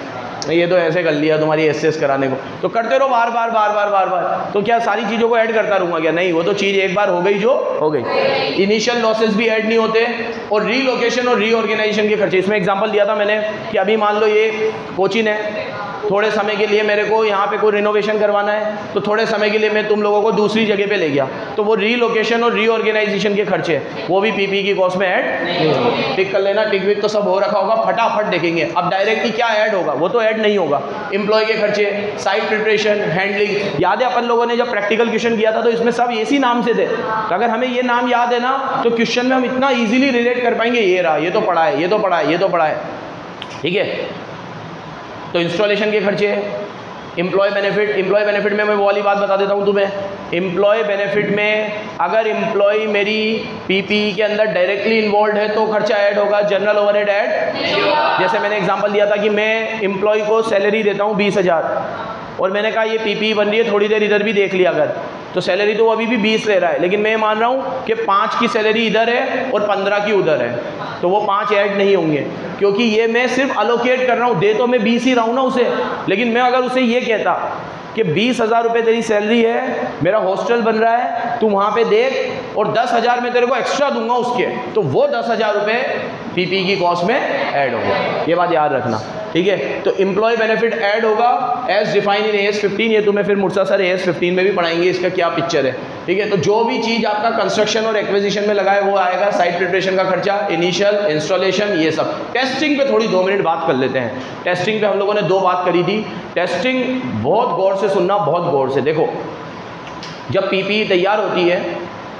ये तो ऐसे कर लिया तुम्हारी एसएस कराने को, तो करते रहो बार बार बार बार बार बार, तो क्या सारी चीज़ों को ऐड करता रहूँगा क्या? नहीं, वो तो चीज़ एक बार हो गई जो हो गई। इनिशियल लॉसेस भी ऐड नहीं होते, और रीलोकेशन और रीऑर्गेनाइजेशन के खर्चे, इसमें एग्जांपल दिया था मैंने कि अभी मान लो ये कोचिन है, थोड़े समय के लिए मेरे को यहाँ पे कोई रिनोवेशन करवाना है, तो थोड़े समय के लिए मैं तुम लोगों को दूसरी जगह पे ले गया, तो वो रीलोकेशन और रीऑर्गेनाइजेशन के खर्चे वो भी पीपी की कॉस्ट में ऐड नहीं होगा। टिक कर लेना, टिक विक तो सब हो रखा होगा, फटाफट देखेंगे। अब डायरेक्टली क्या ऐड होगा, वो तो ऐड नहीं होगा। एम्प्लॉय के खर्चे, साइट प्रिपरेशन, हैंडलिंग। याद है अपन लोगों ने जब प्रैक्टिकल क्वेश्चन किया था तो इसमें सब इसी नाम से थे, तो अगर हमें ये नाम याद है ना तो क्वेश्चन में हम इतना ईजिली रिलेट कर पाएंगे, ये रहा, ये तो पढ़ा है, ये तो पढ़ा है, ये तो पढ़ा है, ठीक है। तो इंस्टॉलेशन के खर्चे, एम्प्लॉय बेनिफिट में मैं वो वाली बात बता देता हूँ तुम्हें। एम्प्लॉय बेनिफिट में अगर एम्प्लॉय मेरी पीपीई के अंदर डायरेक्टली इन्वॉल्व है तो खर्चा ऐड होगा, जनरल ओवरहेड ऐड। जैसे मैंने एग्जांपल दिया था कि मैं एम्प्लॉय को सैलरी देता हूँ 20,000, और मैंने कहा ये पीपीई बन रही है, थोड़ी देर इधर भी देख लिया अगर, तो सैलरी तो वो अभी भी 20 ले रहा है, लेकिन मैं मान रहा हूँ कि 5 की सैलरी इधर है और 15 की उधर है, तो वो 5 ऐड नहीं होंगे, क्योंकि ये मैं सिर्फ अलोकेट कर रहा हूँ, दे तो मैं 20 ही रहा हूँ ना उसे। लेकिन मैं अगर उसे ये कहता कि 20,000 रुपये तेरी सैलरी है, मेरा हॉस्टल बन रहा है, तू वहाँ पे देख, और 10,000 मैं तेरे को एक्स्ट्रा दूंगा उसके, तो वो 10,000 रुपये पीपी की कॉस्ट में ऐड होगा। ये बात याद रखना, ठीक है। तो एम्प्लॉय बेनिफिट ऐड होगा एज डिफाइन इन AS 15। ये तुम्हें फिर मुर्सा सर AS 15 में भी पढ़ाएंगे इसका क्या पिक्चर है, ठीक है। तो जो भी चीज़ आपका कंस्ट्रक्शन और एक्विजिशन में लगा है वो आएगा, साइट प्रिपरेशन का खर्चा, इनिशियल, इंस्टॉलेशन, ये सब। टेस्टिंग पे थोड़ी 2 मिनट बात कर लेते हैं। टेस्टिंग पे हम लोगों ने 2 बात करी थी। टेस्टिंग बहुत गौर से सुनना, बहुत गौर से देखो। जब पीपीई तैयार होती है,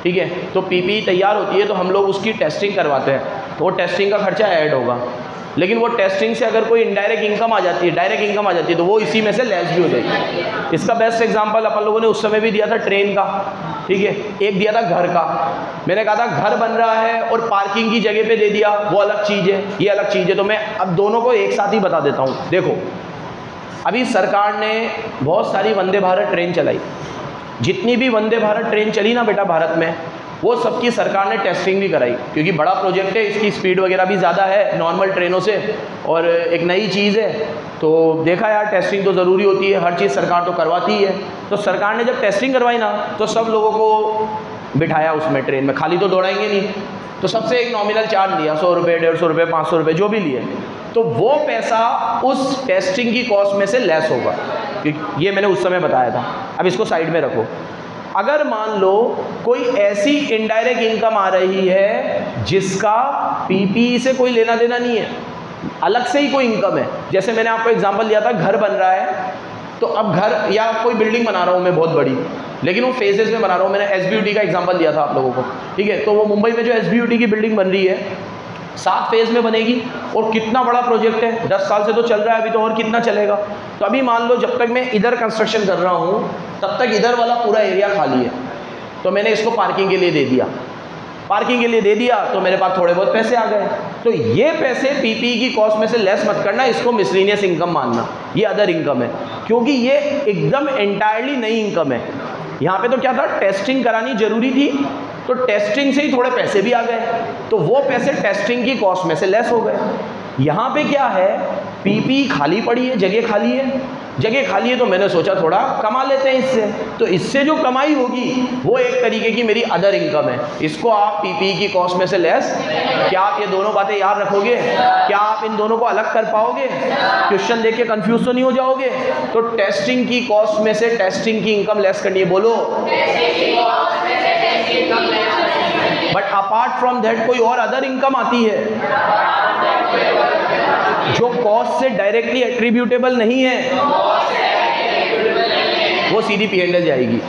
ठीक है, तो पीपीई तैयार होती है तो हम लोग उसकी टेस्टिंग करवाते हैं, तो वो टेस्टिंग का खर्चा ऐड होगा। लेकिन वो टेस्टिंग से अगर कोई इनडायरेक्ट इनकम आ जाती है, डायरेक्ट इनकम आ जाती है, तो वो इसी में से लेस भी हो जाएगी। इसका बेस्ट एग्जांपल अपन लोगों ने उस समय भी दिया था ट्रेन का, ठीक है। एक दिया था घर का, मैंने कहा था घर बन रहा है और पार्किंग की जगह पे दे दिया, वो अलग चीज़ है, ये अलग चीज़ है। तो मैं अब दोनों को एक साथ ही बता देता हूँ। देखो, अभी सरकार ने बहुत सारी वंदे भारत ट्रेन चलाई। जितनी भी वंदे भारत ट्रेन चली ना बेटा भारत में, वो सबकी सरकार ने टेस्टिंग भी कराई, क्योंकि बड़ा प्रोजेक्ट है, इसकी स्पीड वगैरह भी ज़्यादा है नॉर्मल ट्रेनों से, और एक नई चीज़ है, तो देखा यार टेस्टिंग तो ज़रूरी होती है, हर चीज़ सरकार तो करवाती है। तो सरकार ने जब टेस्टिंग करवाई ना, तो सब लोगों को बिठाया उसमें ट्रेन में, खाली तो दौड़ाएंगे नहीं, तो सबसे एक नॉमिनल चार्ज लिया, 100 रुपये, 150 रुपये, 500 रुपये, जो भी लिए, तो वो पैसा उस टेस्टिंग की कॉस्ट में से लेस होगा। ये मैंने उस समय बताया था। अब इसको साइड में रखो। अगर मान लो कोई ऐसी इनडायरेक्ट इनकम आ रही है जिसका पीपीई से कोई लेना देना नहीं है, अलग से ही कोई इनकम है, जैसे मैंने आपको एग्जांपल दिया था, घर बन रहा है, तो अब घर या कोई बिल्डिंग बना रहा हूँ मैं बहुत बड़ी, लेकिन वो फेजेस में बना रहा हूँ। मैंने SBUT का एग्जांपल दिया था आप लोगों को, ठीक है। तो वो मुंबई में जो SBUT की बिल्डिंग बन रही है 7 फेज़ में बनेगी, और कितना बड़ा प्रोजेक्ट है, 10 साल से तो चल रहा है अभी, तो और कितना चलेगा। तो अभी मान लो जब तक मैं इधर कंस्ट्रक्शन कर रहा हूँ तब तक इधर वाला पूरा एरिया खाली है, तो मैंने इसको पार्किंग के लिए दे दिया। पार्किंग के लिए दे दिया तो मेरे पास थोड़े बहुत पैसे आ गए। तो ये पैसे पीपीई की कॉस्ट में से लेस मत करना, इसको मिसलिनियस इनकम मानना, ये अदर इनकम है, क्योंकि ये एकदम एंटायरली नई इनकम है। यहाँ पे तो क्या था, टेस्टिंग करानी जरूरी थी, तो टेस्टिंग से ही थोड़े पैसे भी आ गए, तो वो पैसे टेस्टिंग की कॉस्ट में से लेस हो गए। यहाँ पे क्या है, पीपीई खाली पड़ी है, जगह खाली है, जगह खाली है, तो मैंने सोचा थोड़ा कमा लेते हैं इससे। तो इससे जो कमाई होगी वो एक तरीके की मेरी अदर इनकम है, इसको आप पीपीई की कॉस्ट में से लेस। क्या आप ये दोनों बातें याद रखोगे? क्या आप इन दोनों को अलग कर पाओगे? क्वेश्चन देख के कंफ्यूज तो नहीं हो जाओगे? तो टेस्टिंग की कॉस्ट में से टेस्टिंग की इनकम लेस करनी है, बोलो। बट अपार्ट फ्रॉम दैट कोई और अदर इनकम आती है जो कॉस्ट से डायरेक्टली एट्रीब्यूटेबल नहीं है, वो सीधी P&L जाएगी।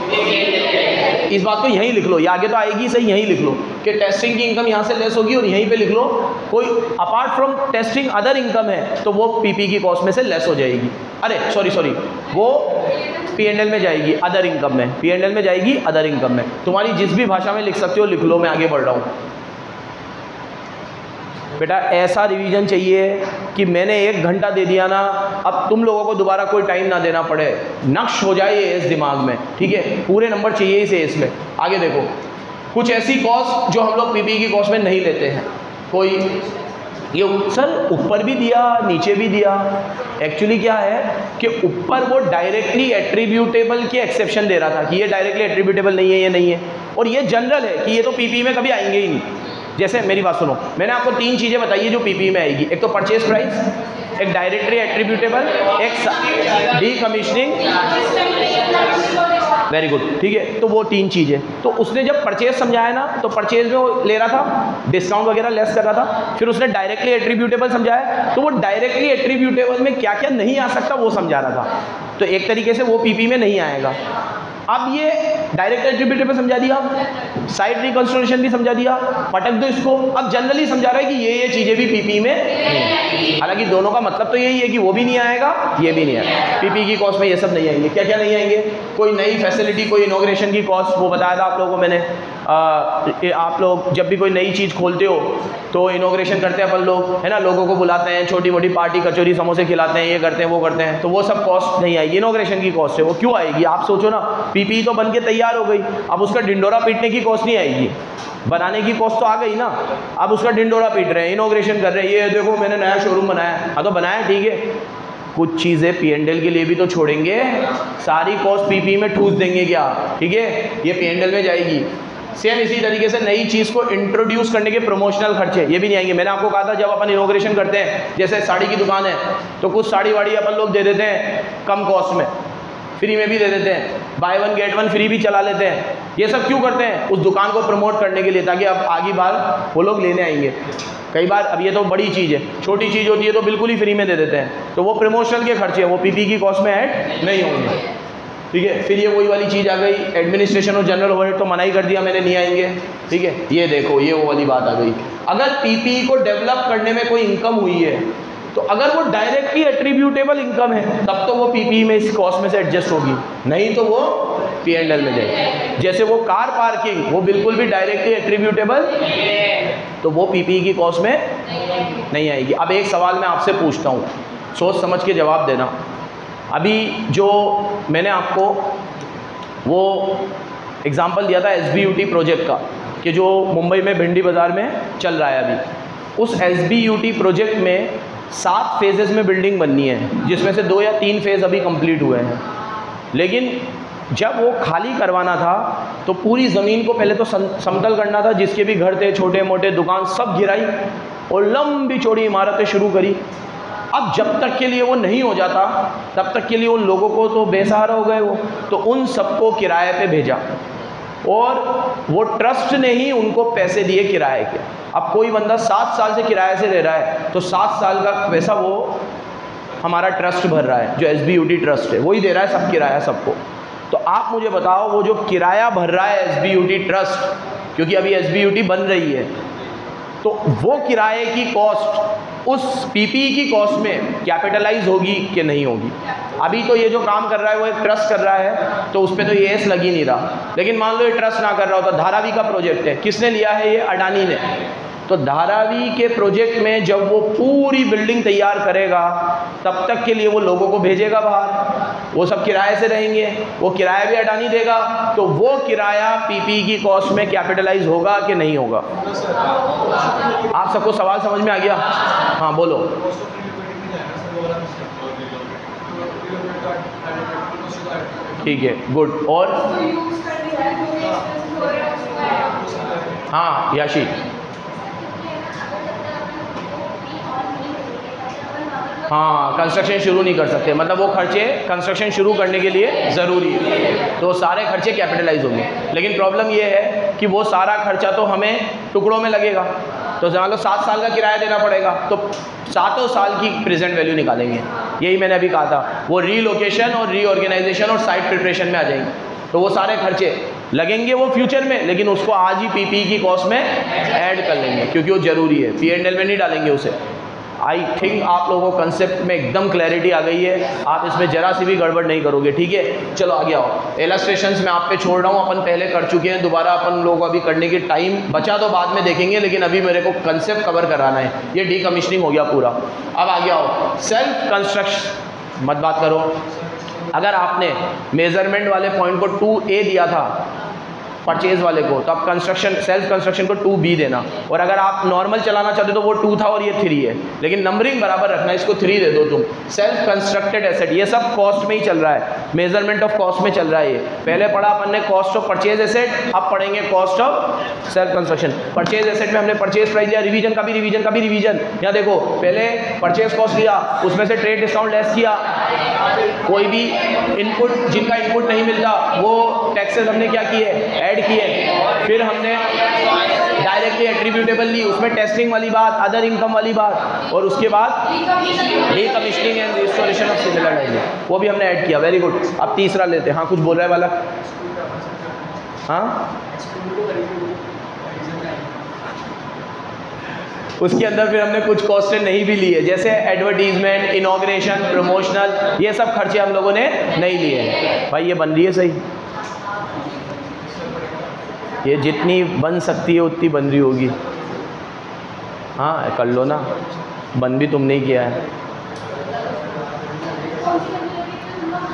इस बात को यहीं लिख लो, ये आगे तो आएगी सही, यहीं लिख लो कि टेस्टिंग की इनकम यहाँ से लेस होगी, और यहीं पे लिख लो कोई apart from testing other income है, तो वो पीपी की कॉस्ट में से लेस हो जाएगी। अरे सॉरी, वो P&L में जाएगी अदर इनकम में, P&L में जाएगी अदर इनकम में। तुम्हारी जिस भी भाषा में लिख सकते हो लिख लो, मैं आगे बढ़ रहा हूँ। बेटा ऐसा रिवीजन चाहिए कि मैंने 1 घंटा दे दिया ना, अब तुम लोगों को दोबारा कोई टाइम ना देना पड़े, नक्श हो जाए ये इस दिमाग में, ठीक है। पूरे नंबर चाहिए इसे इसमें। आगे देखो, कुछ ऐसी कॉस्ट जो हम लोग पीपी की कॉस्ट में नहीं लेते हैं, कोई ये सर ऊपर भी दिया नीचे भी दिया, एक्चुअली क्या है कि ऊपर वो डायरेक्टली एट्रीब्यूटेबल के एक्सेप्शन दे रहा था कि ये डायरेक्टली एट्रीब्यूटेबल नहीं है, ये नहीं है, और ये जनरल है कि ये तो पीपी में कभी आएंगे ही नहीं। जैसे मेरी बात सुनो, मैंने आपको 3 चीज़ें बताई है जो पीपी में आएगी, एक तो परचेज प्राइस, एक डायरेक्टली एट्रीब्यूटेबल, एक डीकमीशनिंग, वेरी गुड, ठीक है। तो वो 3 चीज़ें, तो उसने जब परचेज समझाया ना, तो परचेज में वो ले रहा था, डिस्काउंट वगैरह लेस कर रहा था। फिर उसने डायरेक्टली एट्रीब्यूटेबल समझाया, तो वो डायरेक्टली एट्रीब्यूटेबल में क्या क्या नहीं आ सकता वो समझा रहा था। तो एक तरीके से वो पीपी में नहीं आएगा। अब ये डायरेक्ट एट्रीब्यूटेबल समझा दिया, साइट रिकंस्ट्रक्शन भी समझा दिया, पटक दो इसको। अब जनरली समझा रहा है कि ये चीज़ें भी पीपी में, हालांकि दोनों का मतलब तो यही है कि वो भी नहीं आएगा, ये भी नहीं आएगा। पीपी की कॉस्ट में ये सब नहीं आएंगे। क्या क्या नहीं आएंगे? कोई नई फैसिलिटी, कोई इनॉग्रेशन की कॉस्ट, वो बताया था आप लोगों को मैंने। आप लोग जब भी कोई नई चीज़ खोलते हो तो इनॉग्रेशन करते हैं अपन लोग, है ना, लोगों को बुलाते हैं, छोटी मोटी पार्टी, कचौरी समोसे खिलाते हैं, ये करते हैं वो करते हैं, तो वो सब कॉस्ट नहीं आएगी, इनॉग्रेशन की कॉस्ट है। वो क्यों आएगी? आप सोचो ना, पीपी तो बन के तैयार हो गई, अब उसका डिंडोरा पीटने की कॉस्ट नहीं आएगी, बनाने की कॉस्ट तो आ गई ना। अब उसका डिंडोरा पीट रहे हैं, इनॉग्रेशन कर रहे हैं, ये देखो मैंने नया शोरूम बनाया। हाँ तो बनाया, ठीक है, कुछ चीज़ें P&L के लिए भी तो छोड़ेंगे, सारी कॉस्ट पीपी में ठूस देंगे क्या? ठीक है, ये P&L में जाएगी। सेम इसी तरीके से नई चीज़ को इंट्रोड्यूस करने के प्रमोशनल खर्चे ये भी नहीं आएंगे। मैंने आपको कहा था जब अपन इनॉग्रेशन करते हैं, जैसे साड़ी की दुकान है तो कुछ साड़ी वाड़ी अपन लोग दे देते हैं कम कॉस्ट में, फ्री में भी दे देते हैं, बाय 1 गेट 1 फ्री भी चला लेते हैं। ये सब क्यों करते हैं? उस दुकान को प्रमोट करने के लिए, ताकि अब आगे बार वो लोग लेने आएंगे। कई बार अब ये तो बड़ी चीज़ है, छोटी चीज़ होती है तो बिल्कुल ही फ्री में दे देते हैं, तो वो प्रमोशनल के खर्चे हैं, वो पीपी की कॉस्ट में ऐड नहीं होंगे। ठीक है, फिर ये वही वाली चीज़ आ गई, एडमिनिस्ट्रेशन और जनरल ओवरहेड तो मना ही कर दिया मैंने, नहीं आएंगे। ठीक है, ये देखो ये वो वाली बात आ गई। अगर पीपी को डेवलप करने में कोई इनकम हुई है, तो अगर वो डायरेक्टली एट्रीब्यूटेबल इनकम है तब तो वो पीपी में इस कॉस्ट में से एडजस्ट होगी, नहीं तो वो P&L में जाएगी। जैसे वो कार पार्किंग, वो बिल्कुल भी डायरेक्टली एट्रीब्यूटेबल, तो वो पीपी की कॉस्ट में नहीं आएगी। अब एक सवाल मैं आपसे पूछता हूँ, सोच समझ के जवाब देना। अभी जो मैंने आपको वो एग्ज़ाम्पल दिया था SBUT प्रोजेक्ट का, कि जो मुंबई में भिंडी बाज़ार में चल रहा है अभी, उस SBUT प्रोजेक्ट में 7 फेजेज़ में बिल्डिंग बननी है, जिसमें से 2 या 3 फेज़ अभी कंप्लीट हुए हैं। लेकिन जब वो खाली करवाना था तो पूरी ज़मीन को पहले तो समतल करना था, जिसके भी घर थे, छोटे मोटे दुकान सब गिराई और लंबी चौड़ी इमारतें शुरू करी। अब जब तक के लिए वो नहीं हो जाता तब तक के लिए उन लोगों को तो बेसहारा हो गए वो, तो उन सबको किराए पे भेजा और वो ट्रस्ट ने ही उनको पैसे दिए किराए के। अब कोई बंदा 7 साल से किराए से रह रहा है तो 7 साल का पैसा वो हमारा ट्रस्ट भर रहा है, जो SBUT ट्रस्ट है वही दे रहा है सब किराया सबको। तो आप मुझे बताओ, वो जो किराया भर रहा है SBUT ट्रस्ट, क्योंकि अभी SBUT बन रही है, तो वो किराए की कॉस्ट उस पीपी की कॉस्ट में कैपिटलाइज होगी कि नहीं होगी? अभी तो ये जो काम कर रहा है वो एक ट्रस्ट कर रहा है, तो उस पर तो ये एस लग ही नहीं रहा। लेकिन मान लो ये ट्रस्ट ना कर रहा होता, धारावी का प्रोजेक्ट है, किसने लिया है? ये अडानी ने। तो धारावी के प्रोजेक्ट में जब वो पूरी बिल्डिंग तैयार करेगा तब तक के लिए वो लोगों को भेजेगा बाहर, वो सब किराए से रहेंगे, वो किराया भी अडानी देगा, तो वो किराया पीपी की कॉस्ट में कैपिटलाइज होगा कि नहीं होगा? आप सबको सवाल समझ में आ गया? हाँ बोलो। ठीक है, गुड। और हाँ याशी, हाँ कंस्ट्रक्शन शुरू नहीं कर सकते, मतलब वो खर्चे कंस्ट्रक्शन शुरू करने के लिए ज़रूरी है, तो सारे खर्चे कैपिटलाइज होंगे। लेकिन प्रॉब्लम ये है कि वो सारा खर्चा तो हमें टुकड़ों में लगेगा, तो मान लो 7 साल का किराया देना पड़ेगा, तो 7 साल की प्रेजेंट वैल्यू निकालेंगे। यही मैंने अभी कहा था, वो रीलोकेशन और रीऑर्गेनाइजेशन और साइट प्रिपरेशन में आ जाएंगे, तो वो सारे खर्चे लगेंगे वो फ्यूचर में, लेकिन उसको आज ही पीपी की कॉस्ट में ऐड कर लेंगे क्योंकि वो ज़रूरी है, P&L में नहीं डालेंगे उसे। आई थिंक आप लोगों को कंसेप्ट में एकदम क्लैरिटी आ गई है, आप इसमें जरा सी भी गड़बड़ नहीं करोगे। ठीक है, चलो आगे आओ। इलस्ट्रेशंस मैं आप पे छोड़ रहा हूँ, अपन पहले कर चुके हैं, दोबारा अपन लोग अभी करने की टाइम बचा तो बाद में देखेंगे, लेकिन अभी मेरे को कंसेप्ट कवर कराना है। ये डीकमीशनिंग हो गया पूरा। अब आगे आओ, सेल्फ कंस्ट्रक्शन मत बात करो। अगर आपने मेजरमेंट वाले पॉइंट को 2A दिया था परचेज वाले को, तो आप कंस्ट्रक्शन सेल्फ कंस्ट्रक्शन को 2B देना, और अगर आप नॉर्मल चलाना चाहते हो तो वो 2 था और ये 3 है, लेकिन नंबरिंग बराबर रखना, इसको 3 दे दो तुम। सेल्फ कंस्ट्रक्टेड एसेट, ये सब कॉस्ट में ही चल रहा है, मेजरमेंट ऑफ कॉस्ट में चल रहा है। ये पहले पढ़ा अपन ने कॉस्ट ऑफ परचेज एसेट, अब पढ़ेंगे cost of self construction. Purchase asset में हमने परचेज प्राइस लिया, रिवीजन का भी रिवीजन। यहाँ देखो पहले परचेज कॉस्ट लिया, उसमें से ट्रेड डिस्काउंट लेस किया, कोई भी इनपुट जिनका इनपुट नहीं मिलता वो टैक्सेस हमने क्या किए, ऐड किए। फिर हमने डायरेक्टली एट्रीब्यूटेबल ली, उसमें टेस्टिंग वाली बात, अदर इनकम वाली बात, और उसके बाद decommissioning and restoration of similar value, वो भी हमने ऐड किया। Very good. अब तीसरा लेते हैं। हाँ कुछ बोल रहा है वाला? हाँ उसके अंदर फिर हमने कुछ कॉस्ट नहीं भी लिए, जैसे एडवर्टीजमेंट, इनॉग्रेशन, प्रमोशनल, ये सब खर्चे हम लोगों ने नहीं लिए। भाई ये बन रही है सही, ये जितनी बन सकती है उतनी बन रही होगी। हाँ कर लो ना, बन भी तुमने ही किया है।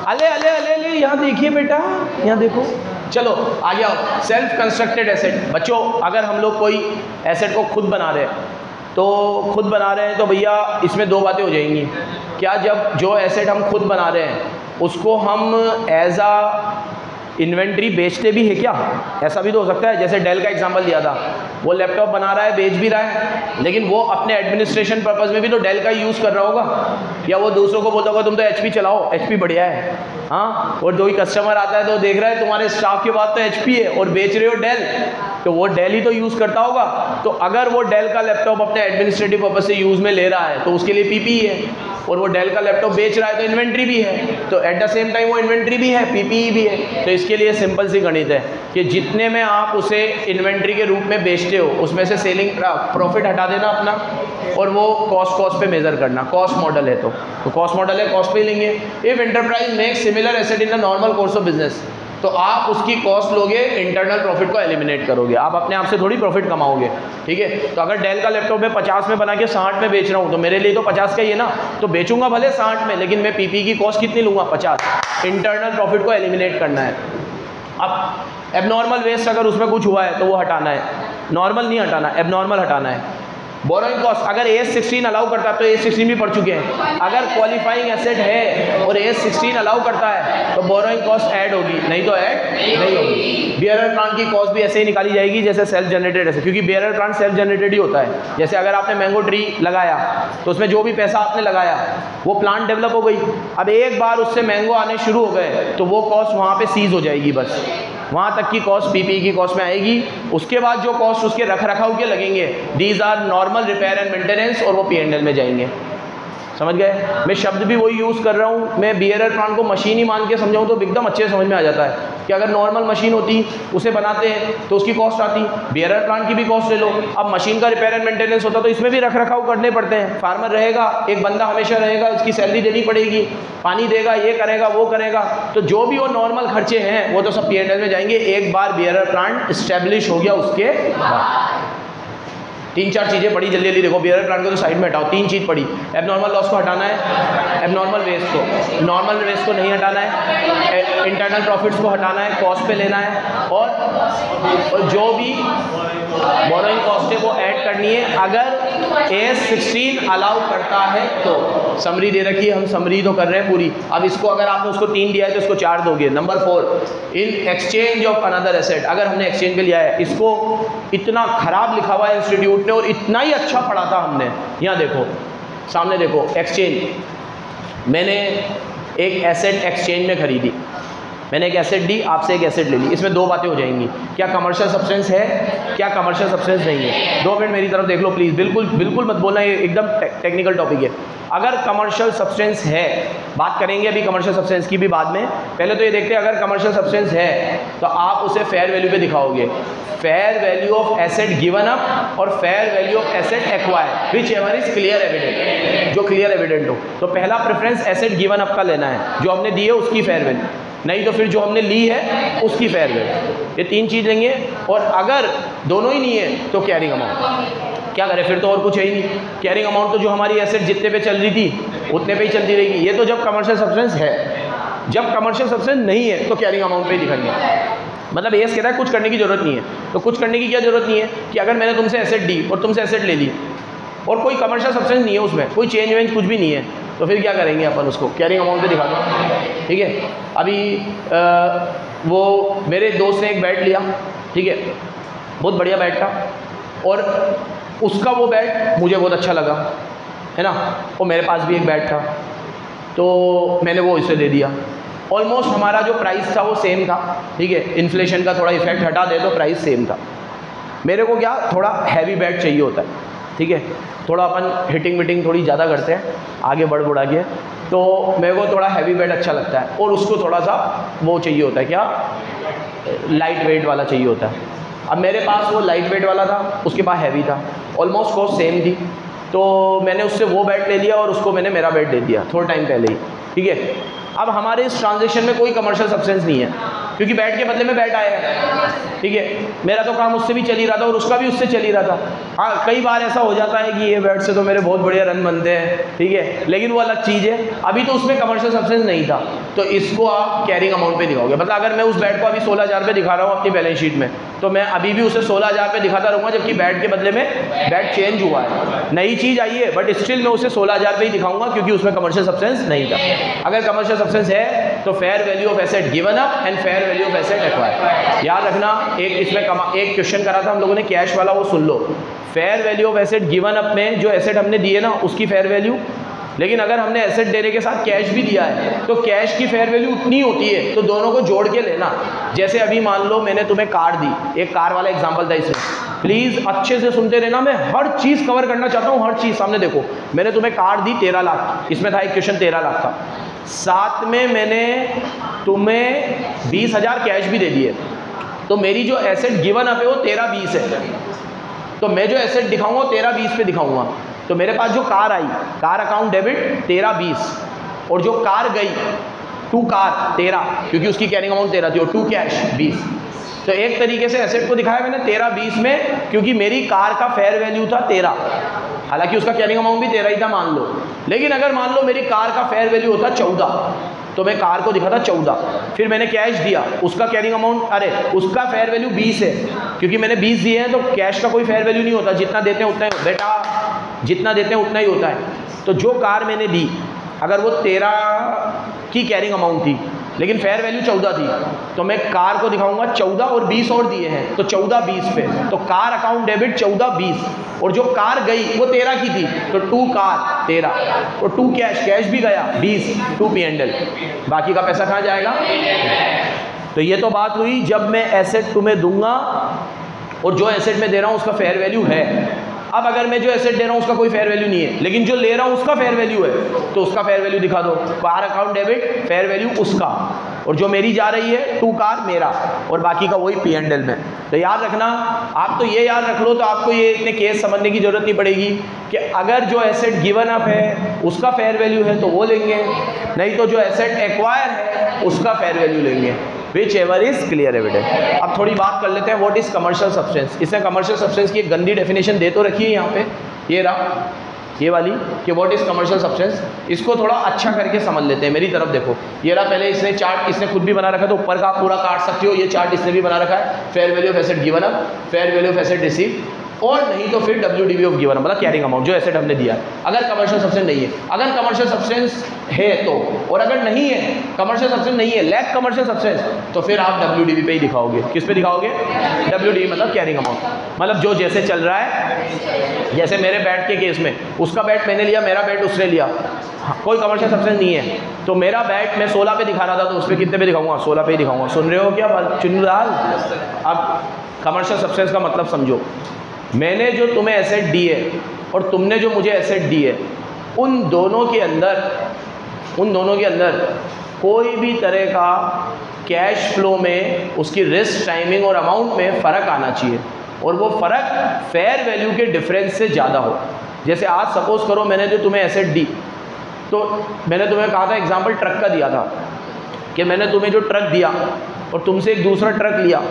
अले अले अले अले यहाँ देखिए बेटा, यहाँ देखो। चलो आगे आओ। Self constructed asset. बच्चों अगर हम लोग कोई एसेट को खुद बना रहे हैं तो भैया इसमें 2 बातें हो जाएंगी। क्या जब जो एसेट हम खुद बना रहे हैं उसको हम एज आ इन्वेंट्री बेचते भी है क्या? ऐसा भी तो हो सकता है। जैसे डेल का एग्जांपल दिया था, वो लैपटॉप बना रहा है, बेच भी रहा है, लेकिन वो अपने एडमिनिस्ट्रेशन पर्पस में भी तो डेल का यूज़ कर रहा होगा, या वो दूसरों को बोलता होगा तुम तो HP चलाओ, HP बढ़िया है। हाँ, और कोई कस्टमर आता है तो देख रहा है तुम्हारे स्टाफ के पास तो HP है और बेच रहे हो डेल, तो वो डेल ही तो यूज़ करता होगा। तो अगर वो डेल का लैपटॉप अपने एडमिनिस्ट्रेटिव पर्पस से यूज़ में ले रहा है तो उसके लिए PPE है, और वो डेल का लैपटॉप बेच रहा है तो इन्वेंट्री भी है, तो एट द सेम टाइम वो इन्वेंट्री भी है, PPE भी है। तो इसके लिए सिंपल सी गणित है कि जितने में आप उसे इन्वेंट्री के रूप में बेचते हो उसमें से सेलिंग प्रॉफिट हटा देना अपना, और वो कॉस्ट पे मेजर करना। कॉस्ट मॉडल है तो कॉस्ट मॉडल है, कॉस्ट पे लेंगे। If enterprise make similar asset in the normal course of business, तो आप उसकी कॉस्ट लोगे, इंटरनल प्रॉफिट को एलिमिनेट करोगे, आप अपने आप से थोड़ी प्रॉफिट कमाओगे। ठीक है, तो अगर डेल का लैपटॉप मैं 50 में बना के 60 में बेच रहा हूँ तो मेरे लिए तो 50 का ही है ना, तो बेचूंगा भले 60 में, लेकिन मैं PPE की कॉस्ट कितनी लूँगा? 50। इंटरनल प्रॉफिट को एलिमिनेट करना है। अब एबनॉर्मल वेस्ट अगर उसमें कुछ हुआ है तो वो हटाना है, नॉर्मल नहीं हटाना, एबनॉर्मल हटाना है। बोरोइंग कॉस्ट अगर AS 16 अलाउ करता है तो AS 16 भी पढ़ चुके हैं। अगर क्वालिफाइंग एसेट है और AS 16 अलाउ करता है तो बोरोइंग कॉस्ट ऐड होगी, नहीं तो ऐड नहीं होगी। बियरर प्लांट की कॉस्ट भी ऐसे ही निकाली जाएगी जैसे सेल्फ जनरेटेड एसेट, क्योंकि बियरर प्लांट सेल्फ जनरेटेड ही होता है। जैसे अगर आपने मैंगो ट्री लगाया तो उसमें जो भी पैसा आपने लगाया वो प्लांट डेवलप हो गई, अब एक बार उससे मैंगो आने शुरू हो गए तो वो कॉस्ट वहाँ पे सीज हो जाएगी, बस वहाँ तक की कॉस्ट PPE की कॉस्ट में आएगी। उसके बाद जो कॉस्ट उसके रख रखाव के लगेंगे, these are normal repair and maintenance, और वो P&L में जाएंगे। समझ गए? मैं शब्द भी वही यूज़ कर रहा हूँ। मैं बियरर प्लांट को मशीन ही मान के समझाऊँ तो एकदम अच्छे से समझ में आ जाता है कि अगर नॉर्मल मशीन होती उसे बनाते हैं तो उसकी कॉस्ट आती, बियरर प्लांट की भी कॉस्ट ले लो। अब मशीन का रिपेयर एंड मेंटेनेंस होता तो इसमें भी रख रखाव करने पड़ते हैं। फार्मर रहेगा, एक बंदा हमेशा रहेगा, उसकी सैलरी देनी पड़ेगी, पानी देगा, ये करेगा वो करेगा, तो जो भी वो नॉर्मल खर्चे हैं वो तो सब P&L में जाएंगे एक बार बियरर प्लांट इस्टेब्लिश हो गया उसके बाद। 3-4 चीज़ें पढ़ी जल्दी जल्दी देखो। बियरर प्लांट को तो साइड में हटाओ, 3 चीज़ पढ़ी। एबनॉर्मल लॉस को हटाना है, एबनॉर्मल वेस्ट को, नॉर्मल वेस्ट को नहीं हटाना है, इंटरनल प्रॉफिट्स को हटाना है, कॉस्ट पे लेना है, और जो भी बोरोइंग कॉस्ट है वो ऐड करनी है अगर AS 16 अलाउ करता है तो। समरी दे रखी है, हम समरी तो कर रहे हैं पूरी। अब इसको अगर आपने उसको 3 दिया है तो इसको 4 दोगे। Number 4, in exchange of another asset. अगर हमने एक्सचेंज पे लिया है, इसको इतना खराब लिखा हुआ है इंस्टीट्यूट ने और इतना ही अच्छा पढ़ा था हमने। यहाँ देखो सामने देखो, एक्सचेंज, मैंने एक एसेट एक्सचेंज में खरीदी, मैंने एक एसेट दी, आपसे एक एसेट ले ली। इसमें 2 बातें हो जाएंगी, क्या कमर्शियल सब्सटेंस है, क्या कमर्शियल सब्सटेंस नहीं है। 2 मिनट मेरी तरफ देख लो प्लीज़, बिल्कुल मत बोलना, ये एकदम टेक्निकल टॉपिक है। अगर कमर्शियल सब्सटेंस है, बात करेंगे अभी कमर्शियल सब्सटेंस की भी बाद में, पहले तो ये देखते हैं अगर कमर्शियल सब्सटेंस है तो आप उसे फेयर वैल्यू पे दिखाओगे। Fair value of asset given up और fair value of asset acquired, whichever is clear evident, जो क्लियर एविडेंट हो। तो पहला प्रेफरेंस एसेट गिवन अप का लेना है, जो हमने दी है उसकी फेयर वैल्यू, नहीं तो फिर जो हमने ली है उसकी फेयर वैल्यू। ये 3 चीज़ लेंगे, और अगर दोनों ही नहीं है तो कैरिंग अमाउंट। क्या करें फिर, तो और कुछ है ही नहीं। कैरिंग अमाउंट तो जो हमारी एसेट जितने पे चल रही थी उतने पे ही चलती रहेगी। ये तो जब कमर्शियल सब्सटेंस है, जब कमर्शियल सब्सटेंस नहीं है तो कैरिंग अमाउंट पे ही दिखाएंगे। मतलब एस कह रहा है कुछ करने की ज़रूरत नहीं है। तो कुछ करने की क्या ज़रूरत नहीं है कि अगर मैंने तुमसे एसेट दी और तुमसे एसेट ले ली और कोई कमर्शियल सब्सटेंस नहीं है, उसमें कोई चेंज वेंज कुछ भी नहीं है, तो फिर क्या करेंगे अपन, उसको कैरिंग अमाउंट पे दिखा दो। ठीक है, अभी वो मेरे दोस्त ने एक बैट लिया, ठीक है, बहुत बढ़िया बैट था, और उसका वो बैट मुझे बहुत अच्छा लगा, है ना, और मेरे पास भी एक बैट था, तो मैंने वो इसे दे दिया। ऑलमोस्ट हमारा जो प्राइस था वो सेम था, ठीक है, इन्फ्लेशन का थोड़ा इफेक्ट हटा दे तो प्राइस सेम था। मेरे को क्या थोड़ा हैवी बैट चाहिए होता है, ठीक है, थोड़ा अपन हिटिंग विटिंग थोड़ी ज़्यादा करते हैं आगे बढ़ बढ़ा के, तो मेरे को थोड़ा हैवी बैट अच्छा लगता है, और उसको थोड़ा सा वो चाहिए होता है, क्या लाइट वेट वाला चाहिए होता है। अब मेरे पास वो लाइट वेट वाला था, उसके पास हैवी था, ऑलमोस्ट कॉस्ट सेम थी, तो मैंने उससे वो बैट ले लिया और उसको मैंने मेरा बैट दे दिया थोड़ा टाइम पहले ही। ठीक है, अब हमारे इस ट्रांजेक्शन में कोई कमर्शियल सब्सटेंस नहीं है, क्योंकि बैट के बदले में बैट आया है। ठीक है, मेरा तो काम उससे भी चल ही रहा था और उसका भी उससे चल ही रहा था। हाँ, कई बार ऐसा हो जाता है कि ये बैट से तो मेरे बहुत बढ़िया रन बनते हैं, ठीक है, लेकिन वो अलग चीज़ है। अभी तो उसमें कमर्शियल सब्सटेंस नहीं था, तो इसको आप कैरिंग अमाउंट पे दिखाओगे। मतलब अगर मैं उस बैट को अभी 16,000 पे दिखा रहा हूँ अपनी बैलेंस शीट में, तो मैं अभी भी उसे 16,000 पे दिखाता रहूँगा, जबकि बैट के बदले में बैट चेंज हुआ है, नई चीज़ आई है, बट स्टिल मैं उसे 16,000 पे ही दिखाऊंगा, क्योंकि उसमें कमर्शियल सब्सटेंस नहीं था। अगर कमर्शियल सब्सटेंस है तो fair value of asset given up and fair value of asset acquired. याद रखना, एक क्वेश्चन करा था हम लोगों ने कैश वाला, वो सुन लो। Fair value of asset given up में जो एसेट हमने दिए ना, उसकी फेयर वैल्यू, लेकिन अगर हमने एसेट देने के साथ कैश भी दिया है तो कैश की फेयर वैल्यू उतनी होती है, तो दोनों को जोड़ के लेना। जैसे अभी मान लो मैंने तुम्हें कार दी, एक कार वाला एग्जांपल था इसमें, प्लीज़ अच्छे से सुनते रहना, मैं हर चीज़ कवर करना चाहता हूँ, हर चीज़। सामने देखो, मैंने तुम्हें कार दी 13 लाख, इसमें था एक क्वेश्चन 13 लाख का, साथ में मैंने तुम्हें 20,000 कैश भी दे दिए, तो मेरी जो एसेट गिवन अप है वो 13-20 है, तो मैं जो एसेट दिखाऊंगा 13-20 पे दिखाऊंगा। तो मेरे पास जो कार आई, कार अकाउंट डेबिट 13-20, और जो कार गई टू कार 13, क्योंकि उसकी कैरिंग अमाउंट 13 थी, और टू कैश 20। तो एक तरीके से एसेट को दिखाया मैंने 13-20 में, क्योंकि मेरी कार का फेयर वैल्यू था 13, हालांकि उसका कैरिंग अमाउंट भी 13 ही था मान लो, लेकिन अगर मान लो मेरी कार का फेयर वैल्यू होता 14, तो मैं कार को दिखाता 14, फिर मैंने कैश दिया, उसका कैरिंग अमाउंट, अरे उसका फेयर वैल्यू 20 है, क्योंकि मैंने 20 दिए हैं, तो कैश का कोई फेयर वैल्यू नहीं होता, जितना देते हैं उतना ही, बेटा जितना देते हैं उतना ही होता है। तो जो कार मैंने दी, अगर वो 13 की कैरिंग अमाउंट थी लेकिन फेयर वैल्यू 14 थी, तो मैं कार को दिखाऊंगा 14 और 20 और दिए हैं, तो 14-20 पे, तो कार अकाउंट डेबिट 14-20, और जो कार गई वो 13 की थी, तो टू कार 13, तो टू कैश, कैश भी गया 20, टू P&L, बाकी का पैसा कहाँ जाएगा। तो ये तो बात हुई जब मैं एसेट तुम्हें दूंगा और जो एसेट में दे रहा हूँ उसका फेयर वैल्यू है। अब अगर मैं जो एसेट दे रहा हूँ उसका कोई फेयर वैल्यू नहीं है, लेकिन जो ले रहा हूँ उसका फेयर वैल्यू है, तो उसका फेयर वैल्यू दिखा दो। Car account debit, fair value उसका, और जो मेरी जा रही है टू कार मेरा, और बाकी का वही P&L में। तो याद रखना, आप तो ये याद रख लो, तो आपको ये इतने केस समझने की जरूरत नहीं पड़ेगी कि अगर जो एसेट गिवन अप है उसका फेयर वैल्यू है तो वो लेंगे, नहीं तो जो एसेट एक्वायर है उसका फेयर वैल्यू लेंगे, which ever is clear evident. अब थोड़ी बात कर लेते हैं व्हाट इज कमर्शियल सब्सटेंस। इसने कमर्शियल सब्सटेंस की एक गंदी डेफिनेशन दे तो रखी है यहाँ पे, ये रहा, ये वाली, कि व्हाट इज कमर्शियल सब्सटेंस। इसको थोड़ा अच्छा करके समझ लेते हैं, मेरी तरफ देखो, ये रहा, पहले इसने चार्ट इसने खुद भी बना रखा है, तो ऊपर का आप पूरा काट सकते हो, ये चार्ट इसने भी बना रखा है, fair value of asset given up, fair value of asset receive, और नहीं तो फिर WDV ऑफ गिवन, मतलब कैरिंग अमाउंट, जो एसेट हमने दिया। अगर कमर्शियल सब्सटेंस नहीं है, अगर कमर्शियल सब्सटेंस है तो, और अगर नहीं है, कमर्शियल सब्सटेंस नहीं है, लैक कमर्शियल सब्सटेंस, तो फिर आप WDV पे ही दिखाओगे। किस पे दिखाओगे? WDV मतलब कैरिंग अमाउंट, मतलब जो जैसे चल रहा है। जैसे मेरे बैट के केस में, उसका बैट मैंने लिया, मेरा बैट उसने लिया, कोई कमर्शियल सब्सटेंस नहीं है, तो मेरा बैट मैं 16 पे दिखा रहा था, तो उस पर कितने पे दिखाऊंगा? 16 पे ही दिखाऊंगा। सुन रहे हो क्या चुनलाल? अब कमर्शियल सब्सटेंस का मतलब समझो, मैंने जो तुम्हें एसेट दी है और तुमने जो मुझे एसेट दी है, उन दोनों के अंदर कोई भी तरह का कैश फ्लो में उसकी रिस्क, टाइमिंग और अमाउंट में फ़र्क आना चाहिए, और वो फ़र्क फेयर वैल्यू के डिफरेंस से ज़्यादा हो। जैसे आज सपोज़ करो मैंने जो तुम्हें एसेट दी, तो मैंने तुम्हें कहा था, एग्जाम्पल ट्रक का दिया था, कि मैंने तुम्हें जो ट्रक दिया और तुमसे एक दूसरा ट्रक लिया,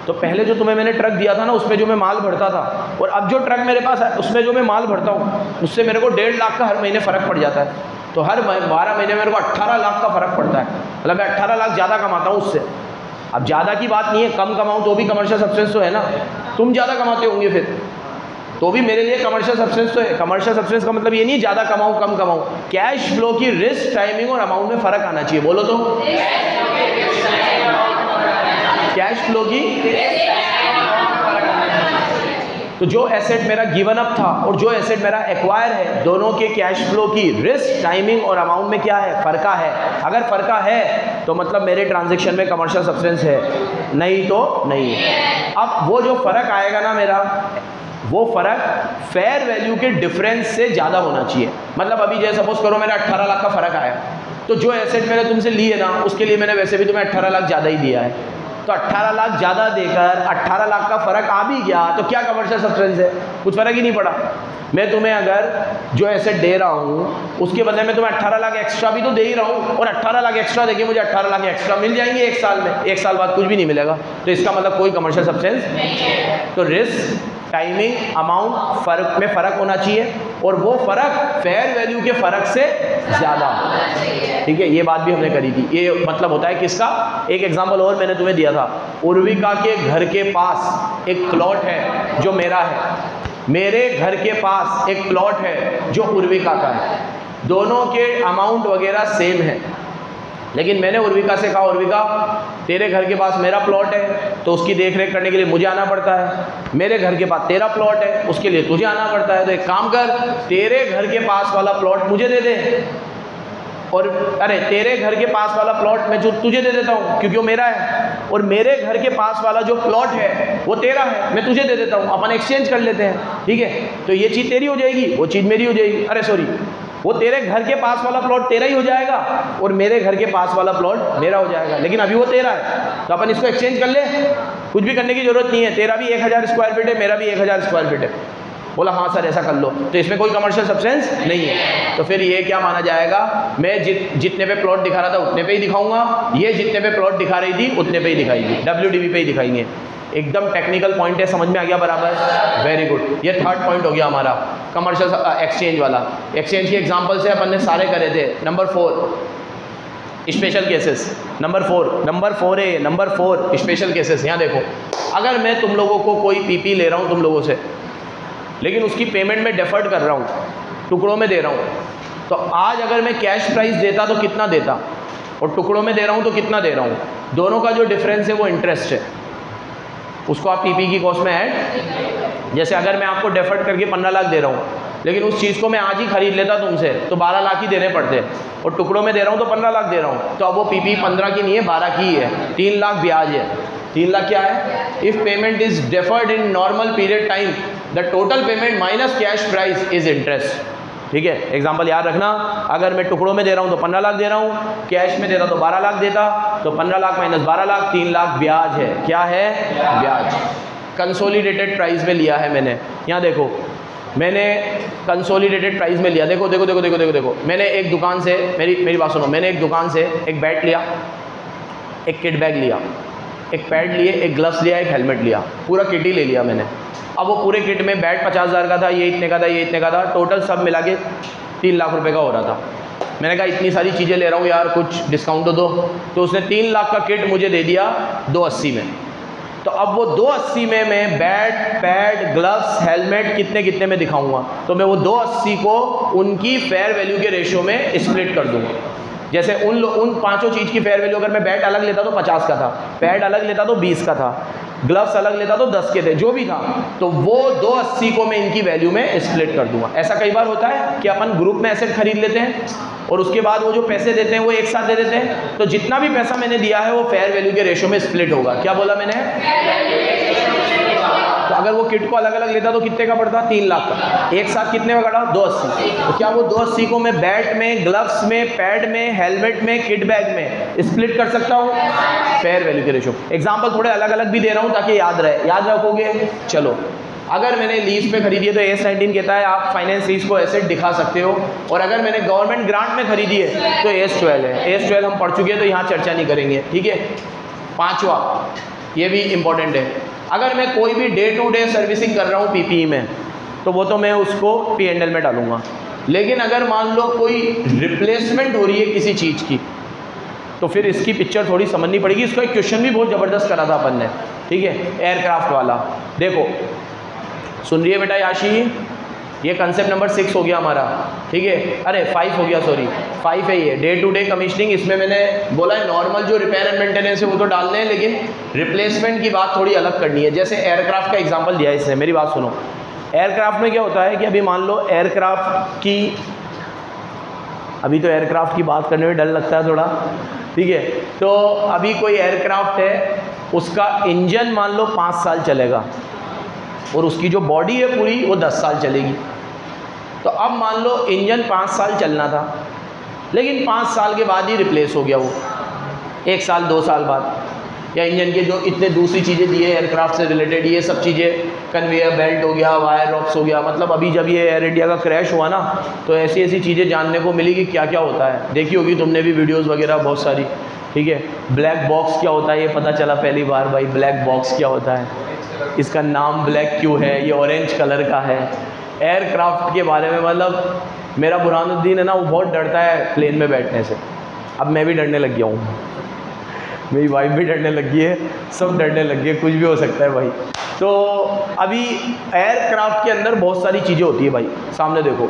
तो पहले जो तुम्हें मैंने ट्रक दिया था ना, उसमें जो मैं माल भरता था, और अब जो ट्रक मेरे पास है उसमें जो मैं माल भरता हूँ, उससे मेरे को 1.5 लाख का हर महीने फ़र्क पड़ जाता है। तो हर 12 महीने मेरे को 18 लाख का फ़र्क पड़ता है, मतलब मैं 18 लाख ज़्यादा कमाता हूँ उससे। अब ज़्यादा की बात नहीं है, कम कमाऊँ तो भी कमर्शियल सब्सटेंस तो है ना। तुम ज़्यादा कमाते होंगे फिर तो भी मेरे लिए कमर्शियल सब्सटेंस तो है। कमर्शियल सब्सटेंस का मतलब ये नहीं ज़्यादा कमाऊँ कम कमाऊँ, कैश फ्लो की रिस्क, टाइमिंग और अमाउंट में फ़र्क आना चाहिए। बोलो तो कैश फ्लो की, तो जो एसेट मेरा गिवन अप था और जो एसेट मेरा एक्वायर है, दोनों के कैश फ्लो की रिस्क, टाइमिंग और अमाउंट में क्या है, फ़र्क है। अगर फ़र्क है तो मतलब मेरे ट्रांजैक्शन में कमर्शियल सब्सटेंस है, नहीं तो नहीं है। अब वो जो फ़र्क आएगा ना मेरा, वो फ़र्क फेयर वैल्यू के डिफरेंस से ज़्यादा होना चाहिए। मतलब अभी जैसे सपोज करो मेरा 18 लाख का फ़र्क आया, तो जो एसेट मैंने तुमसे ली है ना, उसके लिए मैंने वैसे भी तुम्हें 18 लाख ज़्यादा ही दिया है। तो 18 लाख ज़्यादा देकर 18 लाख का फ़र्क आ भी गया तो क्या कमर्शियल सब्सटेंस है, कुछ फ़र्क ही नहीं पड़ा। मैं तुम्हें अगर जो एसेट दे रहा हूँ उसके बदले में तुम्हें 18 लाख एक्स्ट्रा भी तो दे ही रहा हूँ, और 18 लाख एक्स्ट्रा देके मुझे 18 लाख एक्स्ट्रा मिल जाएंगे एक साल में, एक साल बाद कुछ भी नहीं मिलेगा। तो इसका मतलब कोई कमर्शियल सब्सटेंस नहीं है। तो रिस्क, टाइमिंग, अमाउंट फ़र्क में फ़र्क होना चाहिए, और वो फ़र्क फेयर वैल्यू के फ़र्क से ज़्यादा। ठीक है, ये बात भी हमने करी थी। ये मतलब होता है किसका, एक एग्जांपल और मैंने तुम्हें दिया था, उर्विका के घर के पास एक प्लॉट है जो मेरा है, मेरे घर के पास एक प्लॉट है जो उर्विका का है। दोनों के अमाउंट वगैरह सेम है, लेकिन मैंने उर्विका से कहा, उर्विका तेरे घर के पास मेरा प्लॉट है तो उसकी देख रेख करने के लिए मुझे आना पड़ता है, मेरे घर के पास तेरा प्लॉट है उसके लिए तुझे आना पड़ता है। तो एक काम कर, तेरे घर के पास वाला प्लॉट मुझे दे दे, और अरे तेरे घर के पास वाला प्लॉट मैं जो तुझे दे देता हूँ क्योंकि वो मेरा है, और मेरे घर के पास वाला जो प्लॉट है वो तेरा है, मैं तुझे दे देता हूँ, अपन एक्सचेंज कर लेते हैं। ठीक है, तो ये चीज़ तेरी हो जाएगी, वो चीज़ मेरी हो जाएगी। अरे सॉरी, वो तेरे घर के पास वाला प्लॉट तेरा ही हो जाएगा और मेरे घर के पास वाला प्लॉट मेरा हो जाएगा, लेकिन अभी वो तेरा है तो अपन इसको एक्सचेंज कर ले, कुछ भी करने की जरूरत नहीं है। तेरा भी 1000 स्क्वायर फीट है, मेरा भी 1000 स्क्वायर फीट है। बोला हाँ सर ऐसा कर लो, तो इसमें कोई कमर्शियल सब्सटेंस नहीं है। तो फिर ये क्या माना जाएगा, मैं जितने पे प्लॉट दिखा रहा था उतने पे ही दिखाऊंगा, ये जितने पे प्लॉट दिखा रही थी उतने पे ही दिखाएगी, WDV पे ही दिखाएंगे। एकदम टेक्निकल पॉइंट है, समझ में आ गया बराबर, वेरी गुड। ये थर्ड पॉइंट हो गया हमारा कमर्शियल एक्सचेंज वाला। एक्सचेंज के एग्जांपल से अपन ने सारे करे थे। नंबर 4 स्पेशल केसेस, नंबर 4 है, नंबर 4 स्पेशल केसेस। यहाँ देखो, अगर मैं तुम लोगों को कोई PP ले रहा हूँ तुम लोगों से, लेकिन उसकी पेमेंट में डेफर्ड कर रहा हूँ, टुकड़ों में दे रहा हूँ, तो आज अगर मैं कैश प्राइस देता तो कितना देता, और टुकड़ों में दे रहा हूँ तो कितना दे रहा हूँ, दोनों का जो डिफरेंस है वो इंटरेस्ट है, उसको आप PP की कॉस्ट में ऐड। जैसे अगर मैं आपको डेफर्ड करके 15 लाख दे रहा हूँ, लेकिन उस चीज़ को मैं आज ही खरीद लेता तुमसे तो 12 लाख ही देने पड़ते, और टुकड़ों में दे रहा हूँ तो 15 लाख दे रहा हूँ, तो अब वो PP 15 की नहीं है, 12 की ही है, 3 लाख ब्याज है। 3 लाख क्या है, if payment is deferred in normal period time the total payment minus cash price is interest. ठीक है, एग्जाम्पल याद रखना, अगर मैं टुकड़ों में दे रहा हूँ तो 15 लाख दे रहा हूँ, कैश में देता तो 12 लाख देता, तो 15 लाख माइनस 12 लाख, 3 लाख ब्याज है। क्या है, ब्याज। कंसोलिडेटेड प्राइस में लिया है मैंने, यहाँ देखो मैंने कंसोलिडेटेड प्राइस में लिया, देखो देखो देखो देखो देखो देखो, मैंने एक दुकान से, मेरी बात सुनो, मैंने एक दुकान से एक बैट लिया, एक किट बैग लिया, एक पैड लिए, एक ग्लव्स लिया, एक हेलमेट लिया, पूरा किट ही ले लिया मैंने। अब वो पूरे किट में बैट 50,000 का था, ये इतने का था, ये इतने का था, टोटल सब मिला के 3 लाख रुपए का हो रहा था। मैंने कहा इतनी सारी चीज़ें ले रहा हूँ यार, कुछ डिस्काउंट तो दो। तो उसने 3 लाख का किट मुझे दे दिया 280 में। तो अब वो 280 में मैं बैट, पैड, ग्लव्स, हेलमेट कितने कितने में दिखाऊंगा, तो मैं वो 280 को उनकी फेयर वैल्यू के रेशियो में स्प्लिट कर दूंगा। जैसे उन पांचों चीज़ की फेयर वैल्यू, अगर मैं बैट अलग लेता तो 50 का था, पैड अलग लेता तो 20 का था, ग्लव्स अलग लेता तो 10 के थे, जो भी था, तो वो 280 को मैं इनकी वैल्यू में स्प्लिट कर दूंगा। ऐसा कई बार होता है कि अपन ग्रुप में एसेट खरीद लेते हैं और उसके बाद वो जो पैसे देते हैं वो एक साथ दे देते हैं, तो जितना भी पैसा मैंने दिया है वो फेयर वैल्यू के रेशियो में स्प्लिट होगा। क्या बोला मैंने? तो अगर वो किट को अलग अलग लेता तो कितने का पड़ता, 3 लाख का, एक साथ कितने में कटा, 280। तो क्या वो 280 को मैं बैट में, ग्लव्स में, पैड में, हेलमेट में, किट बैग में स्प्लिट कर सकता हूँ? फेयर वैल्यू के रेशियो। एग्जाम्पल थोड़े अलग अलग भी दे रहा हूँ ताकि याद रहे, याद रखोगे। चलो, अगर मैंने लीज पे खरीदी है तो AS 19 कहता है आप फाइनेंस लीज को एसेट दिखा सकते हो, और अगर मैंने गवर्नमेंट ग्रांट में खरीदी है तो AS 12 है। AS 12 हम पढ़ चुके हैं तो यहाँ चर्चा नहीं करेंगे। ठीक है, 5वां, ये भी इंपॉर्टेंट है, अगर मैं कोई भी डे टू डे सर्विसिंग कर रहा हूँ PPE में तो वो तो मैं उसको P&L में डालूंगा, लेकिन अगर मान लो कोई रिप्लेसमेंट हो रही है किसी चीज़ की तो फिर इसकी पिक्चर थोड़ी समझनी पड़ेगी। इसका एक क्वेश्चन भी बहुत ज़बरदस्त करा था अपन ने, ठीक है, एयरक्राफ्ट वाला। देखो सुन रही है बेटा याशी, ये कंसेप्ट नंबर 6 हो गया हमारा, ठीक है, अरे 5 हो गया, सॉरी 5 है ये, डे टू डे कमीशनिंग। इसमें मैंने बोला है नॉर्मल जो रिपेयर एंड मेंटेनेंस है वो तो डालने हैं, लेकिन रिप्लेसमेंट की बात थोड़ी अलग करनी है। जैसे एयरक्राफ्ट का एग्जांपल दिया है इसने, मेरी बात सुनो। एयरक्राफ्ट में क्या होता है कि अभी मान लो एयरक्राफ्ट की, अभी तो एयरक्राफ्ट की बात करने में डर लगता है थोड़ा, ठीक है, तो अभी कोई एयरक्राफ्ट है, उसका इंजन मान लो 5 साल चलेगा और उसकी जो बॉडी है पूरी वो 10 साल चलेगी। तो अब मान लो इंजन 5 साल चलना था, लेकिन 5 साल के बाद ही रिप्लेस हो गया वो, 1 साल 2 साल बाद, या इंजन के जो इतने दूसरी चीज़ें दी है एयरक्राफ्ट से रिलेटेड, ये सब चीज़ें, कन्वेयर बेल्ट हो गया, वायर रॉक्स हो गया, मतलब अभी जब ये एयर इंडिया का क्रैश हुआ ना, तो ऐसी ऐसी चीज़ें जानने को मिली कि क्या क्या होता है। देखी होगी तुमने भी वीडियोज़ वगैरह बहुत सारी, ठीक है। ब्लैक बॉक्स क्या होता है ये पता चला पहली बार भाई, ब्लैक बॉक्स क्या होता है, इसका नाम ब्लैक क्यों है, ये ऑरेंज कलर का है। एयरक्राफ्ट के बारे में मतलब मेरा बुरहानुद्दीन है ना, वो बहुत डरता है प्लेन में बैठने से। अब मैं भी डरने लग गया हूँ, मेरी वाइफ भी डरने लगी है, सब डरने लग गए, कुछ भी हो सकता है भाई। तो अभी एयरक्राफ्ट के अंदर बहुत सारी चीज़ें होती है भाई, सामने देखो,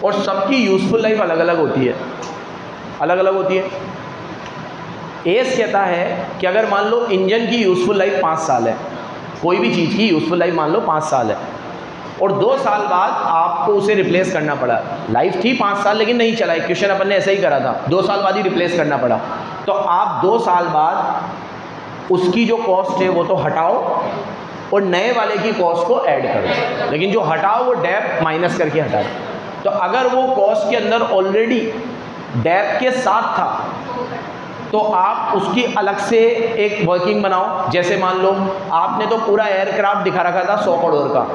और सबकी यूज़फुल लाइफ अलग अलग होती है, अलग अलग होती है। एस कहता है कि अगर मान लो इंजन की यूज़फुल लाइफ 5 साल है, कोई भी चीज़ की यूज़फुल लाइफ मान लो 5 साल है, और 2 साल बाद आपको उसे रिप्लेस करना पड़ा। लाइफ थी 5 साल लेकिन नहीं चला, क्वेश्चन अपन ने ऐसा ही करा था, 2 साल बाद ही रिप्लेस करना पड़ा। तो आप 2 साल बाद उसकी जो कॉस्ट है वो तो हटाओ और नए वाले की कॉस्ट को ऐड करो, लेकिन जो हटाओ वो डेप्थ माइनस करके हटाओ। तो अगर वो कॉस्ट के अंदर ऑलरेडी डेप्थ के साथ था तो आप उसकी अलग से एक वर्किंग बनाओ। जैसे मान लो आपने तो पूरा एयरक्राफ्ट दिखा रखा था 100 करोड़ का,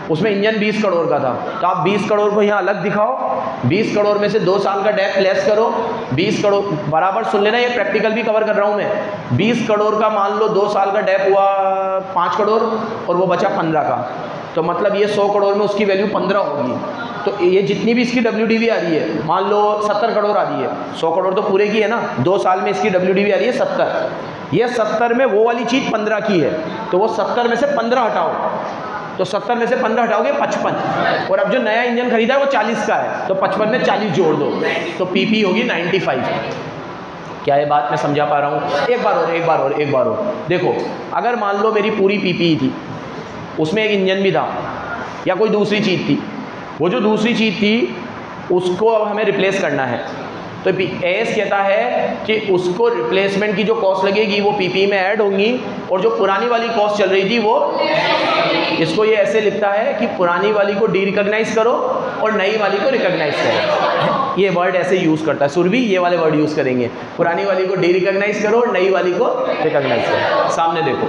उसमें इंजन 20 करोड़ का था, तो आप 20 करोड़ को यहाँ अलग दिखाओ, 20 करोड़ में से 2 साल का डेप्थ लेस करो, 20 करोड़ बराबर सुन लेना, ये प्रैक्टिकल भी कवर कर रहा हूँ मैं। 20 करोड़ का मान लो 2 साल का डेप्थ हुआ 5 करोड़ और वो बचा 15 का, तो मतलब ये 100 करोड़ में उसकी वैल्यू 15 होगी। तो ये जितनी भी इसकी WDV आ रही है, मान लो 70 करोड़ आ रही है, 100 करोड़ तो पूरे की है ना, 2 साल में इसकी WDV आ रही है 70, ये 70 में वो वाली चीज़ 15 की है, तो वो 70 में से 15 हटाओ, तो 70 में से 15 हटाओगे 55, और अब जो नया इंजन खरीदा है वो 40 का है, तो 55 में 40 जोड़ दो, तो PP होगी 95। क्या ये बात मैं समझा पा रहा हूँ? एक बार और देखो, अगर मान लो मेरी पूरी PPE थी, उसमें एक इंजन भी था या कोई दूसरी चीज़ थी, वो जो दूसरी चीज़ थी उसको अब हमें रिप्लेस करना है, तो एस कहता है कि उसको रिप्लेसमेंट की जो कॉस्ट लगेगी वो PP में ऐड होंगी, और जो पुरानी वाली कॉस्ट चल रही थी वो, इसको ये ऐसे लिखता है कि पुरानी वाली को डी रिकॉग्नाइज करो और नई वाली को रिकॉग्नाइज करो। ये वर्ड ऐसे यूज़ करता है सुरभि, ये वाले वर्ड यूज़ करेंगे, पुरानी वाली को डी रिकॉग्नाइज करो और नई वाली को रिकॉग्नाइज करो। सामने देखो,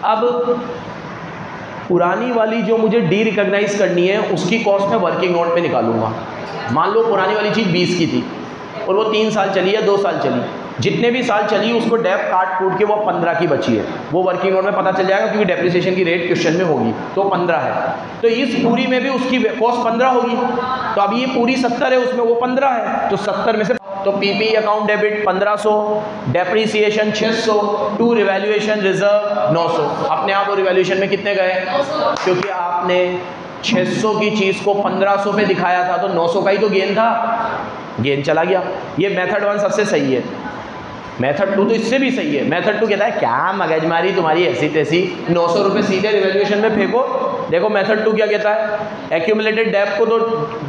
अब पुरानी वाली जो मुझे डी रिकॉग्नाइज करनी है उसकी कॉस्ट मैं वर्किंग नोट पे निकालूंगा। मान लो पुरानी वाली चीज़ 20 की थी और वो 3 साल चली या 2 साल चली, जितने भी साल चली उसको डेप्थ काट कूट के वो 15 की बची है, वो वर्किंग नोट में पता चल जाएगा क्योंकि डेप्रिसिएशन की रेट क्वेश्चन में होगी, तो 15 है, तो इस पूरी में भी उसकी कॉस्ट 15 होगी। तो अभी ये पूरी 70 है, उसमें वो 15 है, तो 70 में से, तो PP account debit 1500, depreciation 600, to revaluation reserve 900। अपने आप वो रिवैल्यूएशन में कितने गए, क्योंकि आपने 600 की चीज़ को 1500 पे दिखाया था, तो 900 का ही तो गेन था, गेन चला गया। ये मेथड 1 सबसे सही है। मेथड 2 तो इससे भी सही है। मेथड 2 कहता है क्या मगजमारी तुम्हारी ऐसी तैसी, 900 रुपये सीधे रिवैल्यूएशन में फेंको। देखो मेथड 2 क्या कहता है, एक्यूमुलेटेड डेप को तो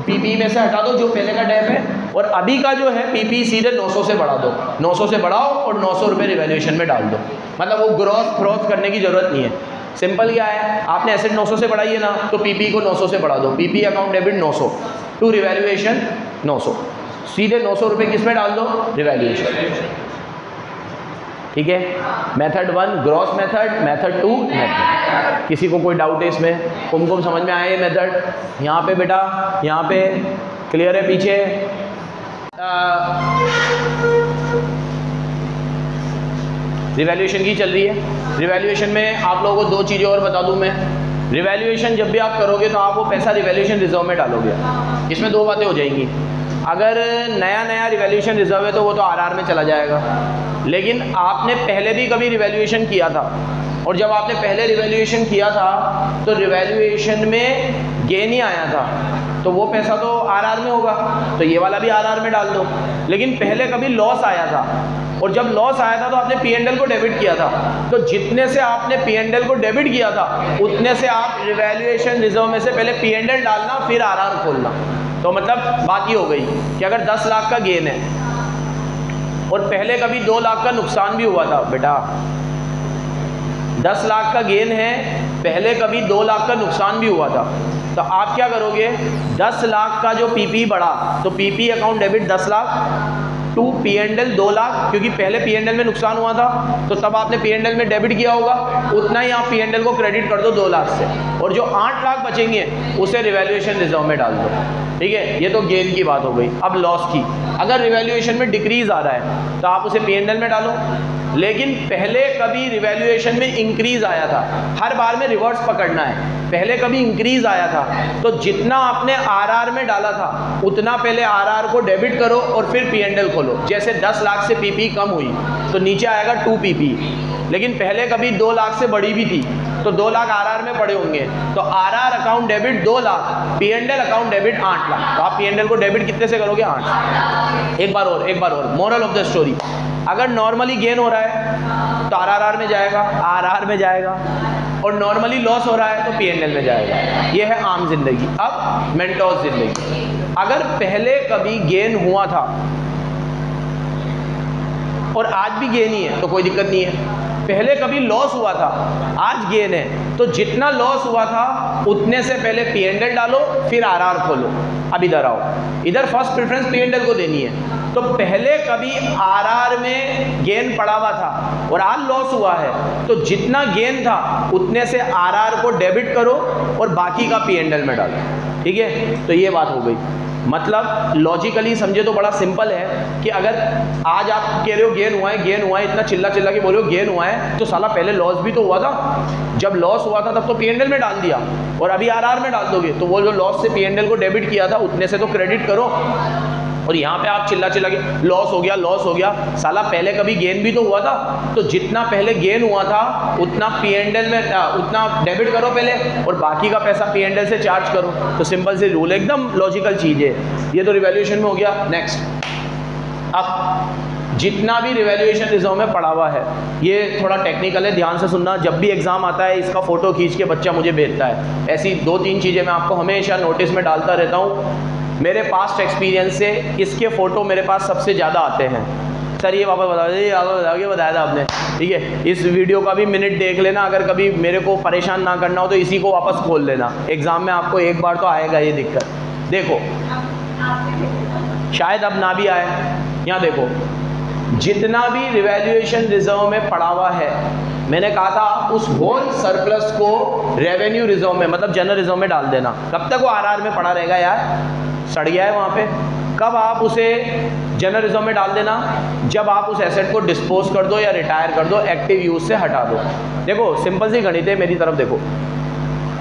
PP में से हटा दो जो पहले का डेप है, और अभी का जो है PP सीधे 900 से बढ़ा दो, 900 से बढ़ाओ और 900 रुपये रिवैल्यूएशन में डाल दो। मतलब वो ग्रॉस क्रॉस करने की जरूरत नहीं है, सिंपल क्या है, आपने एसेट 900 से बढ़ाई है ना, तो PP को 900 से बढ़ा दो, PP account debit 900, to revaluation 900, सीधे 900 रुपये किस में डाल दो, रिवैल्यूएशन। ठीक है, method 1 gross method, method 2 method. किसी को कोई डाउट है इसमें? कुमकुम समझ में आया ये मेथड? यहाँ पे बेटा, यहाँ पे क्लियर है? पीछे रिवैल्यूएशन की चल रही है। रिवैल्यूएशन में आप लोगों को 2 चीज़ें और बता दूं मैं। रिवैल्यूएशन जब भी आप करोगे तो आप वो पैसा रिवैल्यूएशन रिजर्व में डालोगे। इसमें 2 बातें हो जाएंगी, अगर नया नया रिवैल्यूएशन रिजर्व है तो वो तो आरआर में चला जाएगा, लेकिन आपने पहले भी कभी रिवैल्यूएशन किया था, और जब आपने पहले रिवैल्यूएशन किया था तो रिवैल्यूएशन में गेन ही आया था, तो वो पैसा तो आरआर में होगा, तो ये वाला भी आरआर में डाल दो। लेकिन पहले कभी लॉस आया था, और जब लॉस आया था तो आपने पी&एल को डेबिट किया था, तो जितने से आपने पी&एल को डेबिट किया था उतने से आप रिवैल्यूएशन रिजर्व में से पहले पी&एल डालना, फिर आरआर खोलना। तो मतलब बात ये हो गई कि अगर 10 लाख का गेन है और पहले कभी 2 लाख का नुकसान भी हुआ था, बेटा 10 लाख का गेन है, पहले कभी 2 लाख का नुकसान भी हुआ था, तो आप क्या करोगे, 10 लाख का जो पीपी बढ़ा तो PP account debit 10 lakh to P and L 2 lakh, क्योंकि पहले पी&एल में नुकसान हुआ था तो तब आपने पी&एल में डेबिट किया होगा, उतना ही आप पी&एल को क्रेडिट कर दो 2 लाख से, और जो 8 लाख बचेंगे उसे रिवैल्यूएशन रिजर्व में डाल दो। ठीक है, ये तो गेन की बात हो गई। अब लॉस की, अगर रिवैल्यूएशन में डिक्रीज आ रहा है तो आप उसे पी&एल में डालो, लेकिन पहले कभी रिवैल्यूएशन में इंक्रीज आया था, हर बार में रिवर्स पकड़ना है, पहले कभी इंक्रीज आया था तो जितना आपने आरआर में डाला था उतना पहले आरआर को डेबिट करो और फिर पी&एल खोलो। जैसे 10 लाख से पीपी कम हुई तो नीचे आएगा 2 पीपी, लेकिन पहले कभी 2 लाख से बड़ी भी थी तो 2 लाख आरआर में पड़े होंगे, तो RR account debit 2 lakh, P and L account debit 8 lakh, तो आप पी&एल को डेबिट कितने से करोगे, 8। एक बार और मोरल ऑफ द स्टोरी, अगर नॉर्मली गेन हो रहा है तो आरआर में जाएगा, आरआर में जाएगा, और नॉर्मली लॉस हो रहा है तो पी&एल में जाएगा। ये है आम जिंदगी। अब मेंटोस जिंदगी, अगर पहले कभी गेन हुआ था और आज भी गेन ही है तो कोई दिक्कत नहीं है, पहले कभी लॉस हुआ था आज गेन है, तो जितना लॉस हुआ था उतने से पहले पी&एल डालो फिर आरआर खोलो। अब इधर आओ, इधर फर्स्ट प्रेफरेंस पी&एल को देनी है, तो पहले कभी आरआर में गेन पड़ा हुआ था और आज लॉस हुआ है, तो जितना गेन था उतने से आरआर को डेबिट करो और बाकी का पी&एल में डालो। ठीक है, तो ये बात हो गई। मतलब लॉजिकली समझे तो बड़ा सिंपल है कि अगर आज आप कह रहे हो गेन हुआ है, इतना चिल्ला के बोल रहे हो गेन हुआ है, तो साला पहले लॉस भी तो हुआ था, जब लॉस हुआ था तब तो पी&एल में डाल दिया और अभी आरआर में डाल दोगे, तो वो जो लॉस से पी&एल को डेबिट किया था उतने से तो क्रेडिट करो। और यहाँ पे आप चिल्ला के लॉस हो गया, साला पहले कभी गेन भी तो हुआ था, तो जितना पहले गेन हुआ था उतना पी&एल में उतना डेबिट करो पहले और बाकी का पैसा पी&एल से चार्ज करो। तो सिंपल सी रूल, एकदम लॉजिकल चीज़ है। ये तो रिवैल्यूएशन में हो गया। नेक्स्ट, अब जितना भी रिवैल्यूएशन रिजर्व में पड़ा हुआ है, ये थोड़ा टेक्निकल है, ध्यान से सुनना। जब भी एग्जाम आता है इसका फोटो खींच के बच्चा मुझे भेजता है। ऐसी 2-3 चीज़ें मैं आपको हमेशा नोटिस में डालता रहता हूँ। मेरे पास्ट एक्सपीरियंस से इसके फ़ोटो मेरे पास सबसे ज़्यादा आते हैं। सर ये वापस बता दीजिए, बताया था आपने, ठीक है। इस वीडियो का भी मिनट देख लेना, अगर कभी मेरे को परेशान ना करना हो तो इसी को वापस खोल लेना। एग्ज़ाम में आपको एक बार तो आएगा ये दिक्कत। देखो, शायद अब ना भी आए। यहाँ देखो, जितना भी रिवैल्यूएशन रिजर्व में पड़ा हुआ है, मैंने कहा था उस होल सरप्लस को रेवेन्यू रिजर्व में, मतलब जनरल रिजर्व में डाल देना। कब तक वो आरआर में पड़ा रहेगा यार, सड़ गया है वहाँ पे। कब आप उसे जनरल रिजर्व में डाल देना, जब आप उस एसेट को डिस्पोज कर दो या रिटायर कर दो, एक्टिव यूज से हटा दो। देखो सिंपल सी गणित है, मेरी तरफ देखो।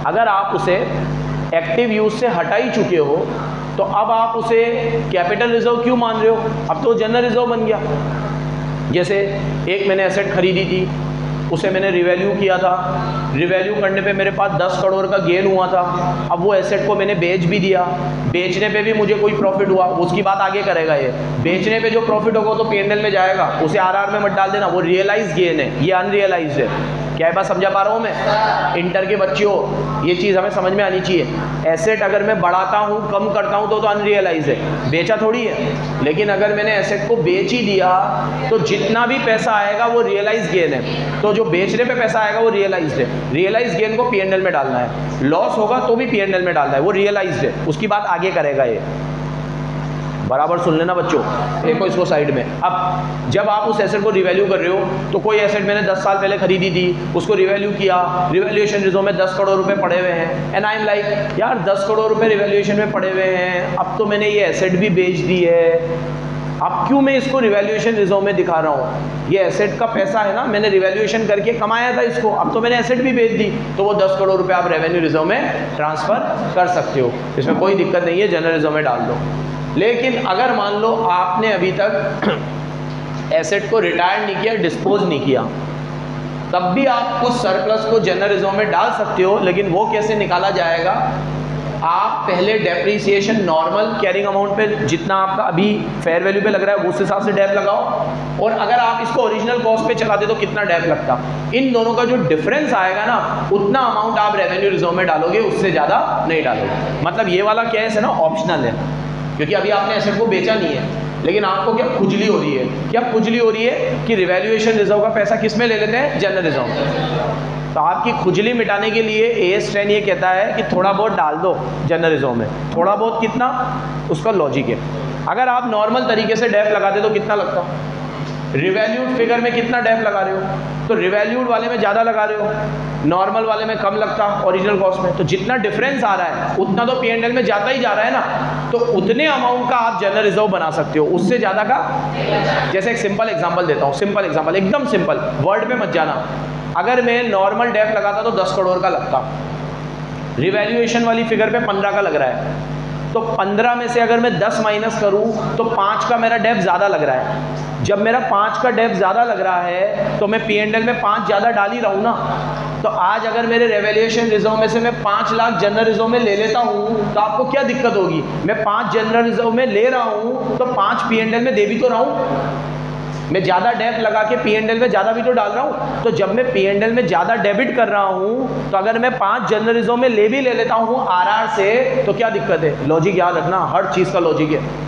अगर आप उसे एक्टिव यूज से हटा ही चुके हो तो अब आप उसे कैपिटल रिजर्व क्यों मान रहे हो, अब तो जनरल रिजर्व बन गया। जैसे एक मैंने एसेट खरीदी थी, उसे मैंने रिवैल्यू किया था, रिवैल्यू करने पे मेरे पास 10 करोड़ का गेन हुआ था। अब वो एसेट को मैंने बेच भी दिया, बेचने पे भी मुझे कोई प्रॉफिट हुआ, उसकी बात आगे करेगा ये। बेचने पे जो प्रॉफिट होगा तो पी&एल में जाएगा, उसे आरआर में मत डाल देना, वो रियलाइज गेन है, ये अनरियलाइज्ड है। क्या बात समझा पा रहा हूँ मैं? इंटर के बच्चों, ये चीज़ हमें समझ में आनी चाहिए। एसेट अगर मैं बढ़ाता हूँ, कम करता हूँ तो अनरियलाइज है, बेचा थोड़ी है। लेकिन अगर मैंने एसेट को बेच ही दिया तो जितना भी पैसा आएगा वो रियलाइज गेन है। तो जो बेचने पे पैसा आएगा वो रियलाइज्ड है। रियलाइज गेन को पी&एल में डालना है, लॉस होगा तो भी पी&एल में डालना है, वो रियलाइज्ड है, उसकी बात आगे करेगा ये। बराबर सुन लेना बच्चों, देखो इसको साइड में। अब जब आप उस एसेट को रिवैल्यू कर रहे हो, तो कोई एसेट मैंने 10 साल पहले खरीदी थी, उसको रिवैल्यू किया, रिवैल्यूएशन रिजर्व में 10 करोड़ रुपए पड़े हुए हैं, एंड आई एम लाइक यार 10 करोड़ रुपए रिवैल्यूएशन में पड़े हुए हैं, अब तो मैंने ये एसेट भी बेच दी है, अब क्यों मैं इसको रिवैल्यूएशन रिजर्व में दिखा रहा हूँ? ये एसेट का पैसा है ना, मैंने रिवैल्यूएशन करके कमाया था इसको, अब तो मैंने एसेट भी बेच दी, तो वो 10 करोड़ रुपए आप रेवेन्यू रिजर्व में ट्रांसफर कर सकते हो, इसमें कोई दिक्कत नहीं है, जनरल रिजर्व में डाल दो। लेकिन अगर मान लो आपने अभी तक एसेट को रिटायर नहीं किया, डिस्पोज नहीं किया, तब भी आप कुछ सरप्लस को जनरल रिजर्व में डाल सकते हो। लेकिन वो कैसे निकाला जाएगा? आप पहले डेप्रीसिएशन नॉर्मल कैरिंग अमाउंट पे जितना आपका अभी फेयर वैल्यू पे लग रहा है उस हिसाब से डेप लगाओ, और अगर आप इसको ओरिजिनल कॉस्ट पे चलाते तो कितना डेप लगता, इन दोनों का जो डिफरेंस आएगा ना उतना अमाउंट आप रेवेन्यू रिजर्व में डालोगे, उससे ज़्यादा नहीं डालोगे। मतलब ये वाला केस है ना ऑप्शनल है, क्योंकि अभी आपने एसेट को बेचा नहीं है, लेकिन आपको क्या खुजली हो रही है? क्या खुजली हो रही है कि रिवैल्यूएशन रिजर्व का पैसा किस में ले लेते हैं? जनरल रिजर्व में। तो आपकी खुजली मिटाने के लिए एएस 10 ये कहता है कि थोड़ा बहुत डाल दो जनरल रिजर्व में। थोड़ा बहुत कितना? उसका लॉजिक है। अगर आप नॉर्मल तरीके से डेप लगाते तो कितना लगता? रिवैल्यूड फिगर में कितना डेप लगा रहे हो? तो रिवैल्यूड वाले में ज़्यादा लगा रहे हो, नॉर्मल वाले में कम लगता ओरिजिनल कॉस्ट में। तो जितना डिफरेंस आ रहा है उतना तो P&L में जाता ही जा रहा है ना, तो उतने अमाउंट का आप जनरल रिजर्व बना सकते हो, उससे ज़्यादा का। जैसे एक सिंपल एग्जांपल देता हूँ, सिंपल एग्जांपल, एकदम सिंपल, वर्ड पे मत जाना। अगर मैं नॉर्मल डेप लगाता तो 10 करोड़ का लगता, रिवैल्यूएशन वाली फिगर पे 15 का लग रहा है, तो 15 में से अगर मैं 10 माइनस करूं तो 5 का मेरा डेप ज़्यादा लग रहा है। जब मेरा 5 का डेप ज़्यादा लग रहा है तो मैं P&L में 5 ज़्यादा डाल ही रहा हूँ ना। तो आज अगर मेरे रेवैल्यूएशन रिजर्व में से मैं 5 लाख जनरल रिजर्व में ले लेता हूँ तो आपको क्या दिक्कत होगी? मैं 5 जनरल रिजर्व में ले रहा हूँ तो 5 P&L में दे भी तो रहा हूँ, मैं ज़्यादा डेप लगा के P&L में ज़्यादा भी तो डाल रहा हूँ। तो जब मैं P&L में ज़्यादा डेबिट कर रहा हूँ तो अगर मैं 5 जनरल रिजर्व में ले भी ले लेता हूँ RR से तो क्या दिक्कत है? लॉजिक याद रखना, हर चीज़ का लॉजिक है।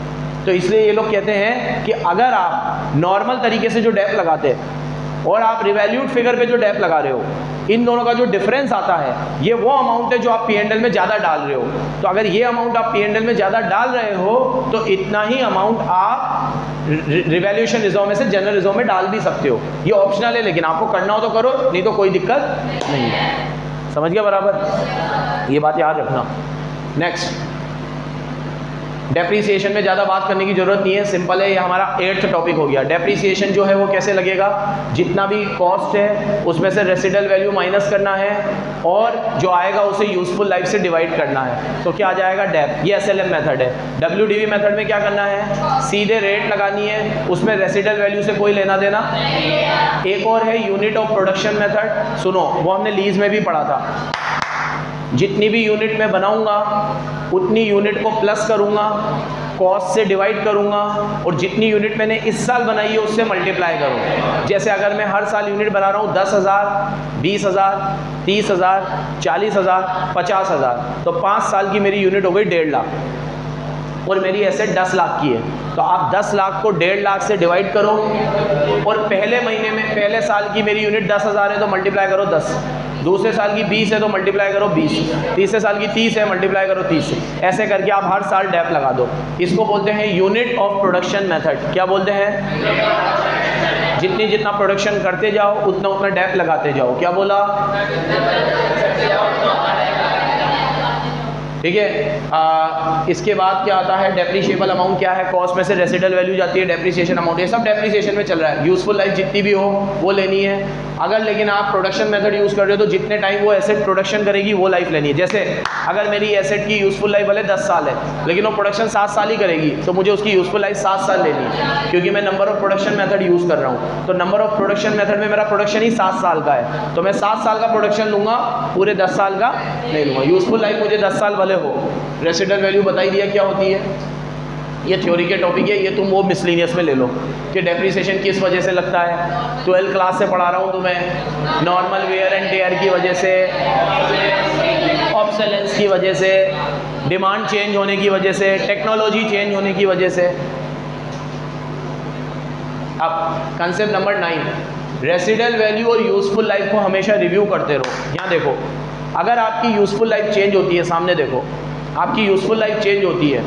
तो इसलिए ये लोग कहते हैं कि अगर आप नॉर्मल तरीके से जो डेप लगाते हैं और आप रिवैल्यूड फिगर पे जो डेप लगा रहे हो, इन दोनों का जो डिफरेंस आता है ये वो अमाउंट है जो आप P&L में ज़्यादा डाल रहे हो। तो अगर ये अमाउंट आप P&L में ज़्यादा डाल रहे हो तो इतना ही अमाउंट आप रिवैल्यूएशन रिजर्व में से जनरल रिजर्व में डाल भी सकते हो। ये ऑप्शनल है, लेकिन आपको करना हो तो करो, नहीं तो कोई दिक्कत नहीं है। समझ गया बराबर? ये बात याद रखना। नेक्स्ट, डेप्रीसिएशन में ज़्यादा बात करने की ज़रूरत नहीं है, सिंपल है। ये हमारा 8th टॉपिक हो गया। डेप्रीसिएशन जो है वो कैसे लगेगा? जितना भी कॉस्ट है उसमें से रेसिडुअल वैल्यू माइनस करना है और जो आएगा उसे यूजफुल लाइफ से डिवाइड करना है। तो क्या आ जाएगा? डेप। ये SLM मेथड है। WDV मेथड में क्या करना है? सीधे रेट लगानी है, उसमें रेसिडुअल वैल्यू से कोई लेना देना। एक और है यूनिट ऑफ प्रोडक्शन मेथड, सुनो, वो हमने लीज में भी पढ़ा था। जितनी भी यूनिट मैं बनाऊंगा उतनी यूनिट को प्लस करूंगा, कॉस्ट से डिवाइड करूंगा, और जितनी यूनिट मैंने इस साल बनाई है उससे मल्टीप्लाई करूँ। जैसे अगर मैं हर साल यूनिट बना रहा हूँ 10,000, 20,000, 30,000, 40,000, 50,000, तो 5 साल की मेरी यूनिट हो गई 1.5 लाख और मेरी एसेट 10 लाख की है। तो आप 10 लाख को 1.5 लाख से डिवाइड करो और पहले महीने में, पहले साल की मेरी यूनिट 10,000 है तो मल्टीप्लाई करो 10, दूसरे साल की 20 है तो मल्टीप्लाई करो 20, तीसरे साल की 30 है मल्टीप्लाई करो 30। ऐसे करके आप हर साल डेप लगा दो। इसको बोलते हैं यूनिट ऑफ प्रोडक्शन मेथड। क्या बोलते हैं? जितना प्रोडक्शन करते जाओ उतना उतना डेप लगाते जाओ। क्या बोला? ठीक है। इसके बाद क्या आता है? डेप्रीशिएबल अमाउंट क्या है? कॉस्ट में से रेसिडुअल वैल्यू जाती है, डेप्रीसिएशन अमाउंट, ये सब डेप्रीसिएशन में चल रहा है। यूजफुल लाइफ जितनी भी हो वो लेनी है। अगर लेकिन आप प्रोडक्शन मेथड यूज़ कर रहे हो तो जितने टाइम वो एसेट प्रोडक्शन करेगी वो लाइफ लेनी है। जैसे अगर मेरी एसेट की यूजफुल लाइफ भले 10 साल है लेकिन वो प्रोडक्शन 7 साल ही करेगी तो मुझे उसकी यूजफुल लाइफ 7 साल लेनी है, क्योंकि मैं number of production method use कर रहा हूँ। तो नंबर ऑफ प्रोडक्शन मेथड में मेरा प्रोडक्शन ही 7 साल का है, तो मैं 7 साल का प्रोडक्शन लूँगा, पूरे 10 साल का नहीं लूँगा। यूजफुल लाइफ मुझे 10 साल भले हो। रेसिडुअल वैल्यू बताई दिया क्या होती है, ये थ्योरी के टॉपिक है, ये तुम वो मिसलिनियस में ले लो कि डेप्रीसिएशन किस वजह से लगता है। 12th क्लास से पढ़ा रहा हूँ तुम्हें, नॉर्मल वेयर एंड टेयर की वजह से, ऑब्सोलेंस की वजह से, डिमांड चेंज होने की वजह से, टेक्नोलॉजी चेंज होने की वजह से। अब कंसेप्ट नंबर 9, रेसिडुअल वैल्यू और यूजफुल लाइफ को हमेशा रिव्यू करते रहो। यहाँ देखो, अगर आपकी यूजफुल लाइफ चेंज होती है, सामने देखो, आपकी यूजफुल लाइफ चेंज होती है,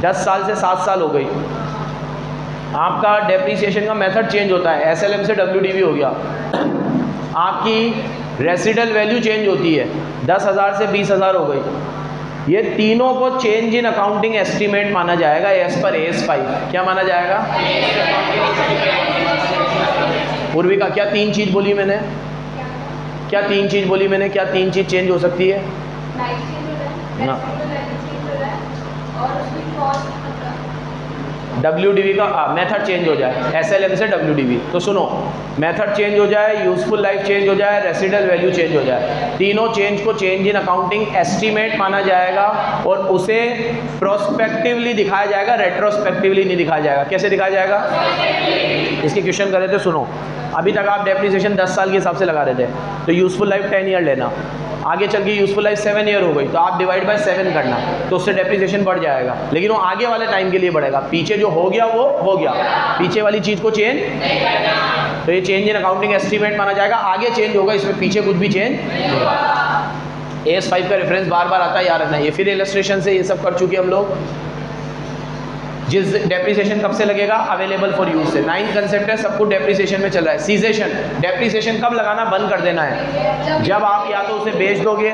10 साल से 7 साल हो गई, आपका डेप्रीसिएशन का मेथड चेंज होता है, SLM से WDV हो गया, आपकी रेसिडुअल वैल्यू चेंज होती है, 10,000 से 20,000 हो गई। ये तीनों को चेंज इन अकाउंटिंग एस्टीमेट माना जाएगा एज पर AS5। क्या माना जाएगा? पूर्विका, क्या 3 चीज़ बोली मैंने? क्या 3 चीज़ बोली मैंने? क्या 3 चीज़ चेंज हो सकती है? ना, WDV का मेथड चेंज हो जाए, SLM से WDV। तो सुनो, मेथड चेंज हो जाए, यूजफुल लाइफ चेंज हो जाए, रेसिडुअल वैल्यू चेंज हो जाए, तीनों चेंज को चेंज इन अकाउंटिंग एस्टीमेट माना जाएगा और उसे प्रोस्पेक्टिवली दिखाया जाएगा, रेट्रोस्पेक्टिवली नहीं दिखाया जाएगा। कैसे दिखाया जाएगा? इसके क्वेश्चन कर रहे थे, सुनो। अभी तक आप डेप्रिसिएशन 10 साल के हिसाब से लगा रहे थे, तो यूजफुल लाइफ 10 ईयर लेना, आगे चल के यूजफुल लाइफ 7 ईयर हो गई तो आप डिवाइड बाय 7 करना, तो उससे डेप्रिसिएशन बढ़ जाएगा, लेकिन वो आगे वाले टाइम के लिए बढ़ेगा। पीछे जो हो गया वो हो गया, पीछे वाली चीज़ को चेंज नहीं करना। तो ये चेंज इन अकाउंटिंग एस्टीमेट माना जाएगा, आगे चेंज होगा, इसमें पीछे कुछ भी चेंज नहीं होगा। AS5 का रेफरेंस बार बार आता है, याद रखना। ये फिर इलस्ट्रेशन से ये सब कर चुके हम लोग। जिस डेप्रिसिएशन कब से लगेगा? अवेलेबल फॉर यूज से। 9 कंसेप्ट है, सब कुछ डेप्रिसिएशन में चल रहा है। सीजेशन, डेप्रिसिएशन कब लगाना बंद कर देना है? जब आप या तो उसे बेच दोगे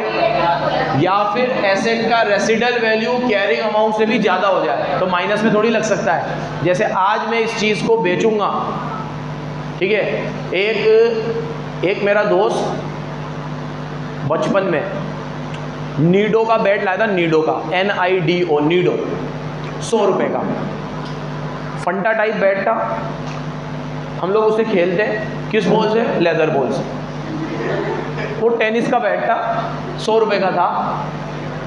या फिर एसेट का रेसिडुअल वैल्यू कैरिंग अमाउंट से भी ज़्यादा हो जाए, तो माइनस में थोड़ी लग सकता है। जैसे आज मैं इस चीज़ को बेचूंगा, ठीक है, एक मेरा दोस्त बचपन में नीडो का बैट लाया था, नीडो का, NIDO, नीडो, 100 रुपये का फंटा टाइप बैट था। हम लोग उसे खेलते, किस बॉल से? लेदर बॉल से। वो टेनिस का बैट था, 100 रुपये का था।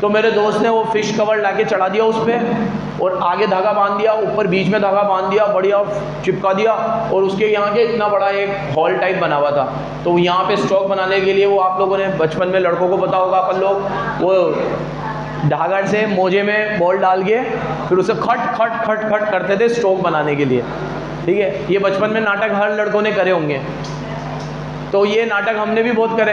तो मेरे दोस्त ने वो फिश कवर लाके चढ़ा दिया उस पर और आगे धागा बांध दिया, ऊपर बीच में धागा बांध दिया, बढ़िया चिपका दिया, और उसके यहाँ के इतना बड़ा एक हॉल टाइप बना हुआ था। तो यहाँ पे स्टॉक बनाने के लिए, वो आप लोगों ने बचपन में लड़कों को पता होगा, अपन लोग वो धागा से मोजे में बॉल डाल के फिर उसे खट खट खट खट करते थे स्ट्रोक बनाने के लिए, ठीक है। ये बचपन में नाटक हर लड़कों ने करे होंगे, तो ये नाटक हमने भी बहुत करे।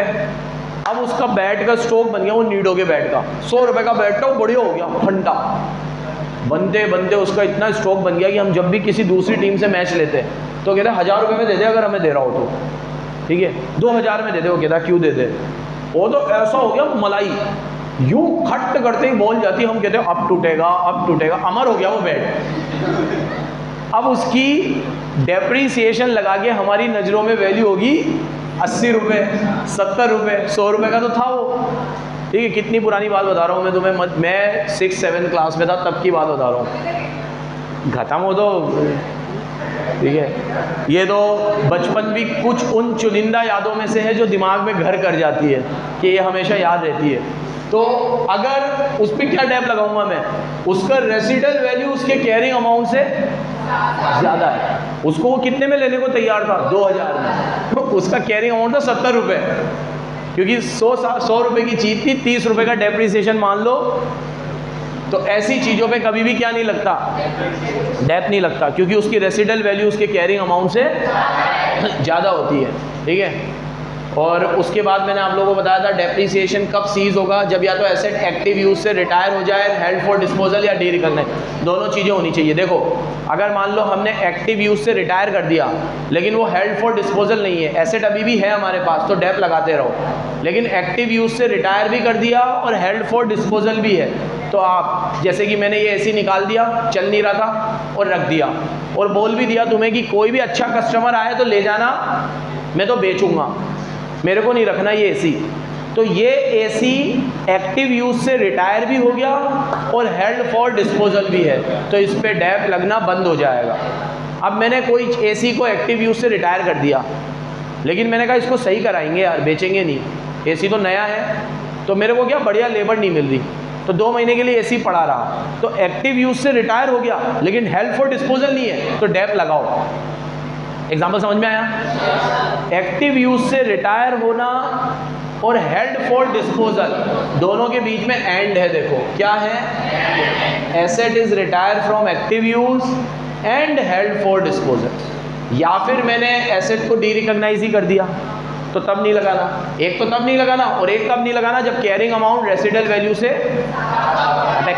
अब उसका बैट का स्ट्रोक बन गया वो नीडो के बैट का, 100 रुपये का बैट था, वो बढ़िया हो गया फंटा। बनते बनते उसका इतना स्ट्रोक बन गया कि हम जब भी किसी दूसरी टीम से मैच लेते तो कहते 1000 रुपये में दे दे अगर हमें दे रहा हो तो, ठीक है, 2000 में दे दे। वो कहता क्यों दे दे? वो तो ऐसा हो गया मलाई, यूं खट करते ही बॉल जाती, हम कहते हैं अब टूटेगा अब टूटेगा, अमर हो गया वो बैट। अब उसकी डेप्रीसिएशन लगा के हमारी नज़रों में वैल्यू होगी 80 रुपये, 70 रुपये, 100 रुपये का तो था वो, ठीक है। कितनी पुरानी बात बता रहा हूँ मैं तुम्हें, मैं 6-7 क्लास में था तब की बात बता रहा हूँ, खत्म हो तो, ठीक है। ये तो बचपन भी कुछ उन चुनिंदा यादों में से है जो दिमाग में घर कर जाती है कि ये हमेशा याद रहती है। तो अगर उस पर क्या टैप लगाऊंगा मैं, उसका रेसिडुअल वैल्यू उसके कैरिंग अमाउंट से ज़्यादा है, उसको वो कितने में लेने को तैयार था? 2000 में। तो उसका कैरिंग अमाउंट था 70 रुपये, क्योंकि 100 रुपये की चीज़ थी, 30 रुपये का डेप्रिसिएशन मान लो। तो ऐसी चीज़ों पे कभी भी क्या नहीं लगता? डेप नहीं लगता, क्योंकि उसकी रेसिडुअल वैल्यू उसके कैरिंग अमाउंट से ज़्यादा होती है, ठीक है। और उसके बाद मैंने आप लोगों को बताया था डेप्रिसिएशन कब सीज होगा, जब या तो एसेट एक्टिव यूज से रिटायर हो जाए, हेल्ड फॉर डिस्पोजल या डी रिकॉग्नाइज, दोनों चीज़ें होनी चाहिए। देखो, अगर मान लो हमने एक्टिव यूज से रिटायर कर दिया लेकिन वो हेल्ड फॉर डिस्पोजल नहीं है, एसेट अभी भी है हमारे पास, तो डेप लगाते रहो। लेकिन एक्टिव यूज से रिटायर भी कर दिया और हेल्ड फॉर डिस्पोजल भी है, तो आप, जैसे कि मैंने ये ऐसे निकाल दिया, चल नहीं रहा था और रख दिया, और बोल भी दिया तुम्हें कि कोई भी अच्छा कस्टमर आए तो ले जाना, मैं तो बेचूंगा, मेरे को नहीं रखना ये एसी। तो ये एसी एक्टिव यूज से रिटायर भी हो गया और हेल्ड फॉर डिस्पोजल भी है, तो इस पे डेप लगना बंद हो जाएगा। अब मैंने कोई एसी को एक्टिव यूज से रिटायर कर दिया, लेकिन मैंने कहा इसको सही कराएंगे यार, बेचेंगे नहीं, एसी तो नया है, तो मेरे को क्या बढ़िया लेबर नहीं मिल रही, तो 2 महीने के लिए एसी पड़ा रहा, तो एक्टिव यूज से रिटायर हो गया लेकिन हेल्ड फॉर डिस्पोजल नहीं है, तो डेप लगाओ। एग्जाम्पल समझ में आया? एक्टिव यूज से रिटायर होना और हेल्ड फॉर डिस्पोजल, दोनों के बीच में एंड है। देखो क्या है? Asset is retire from active use and held for disposal. या फिर मैंने एसेट को डी रिकॉग्नाइज ही कर दिया, तो तब नहीं लगाना। एक तो तब नहीं लगाना, और एक कब नहीं लगाना? जब कैरिंग अमाउंट रेसिडुअल वैल्यू से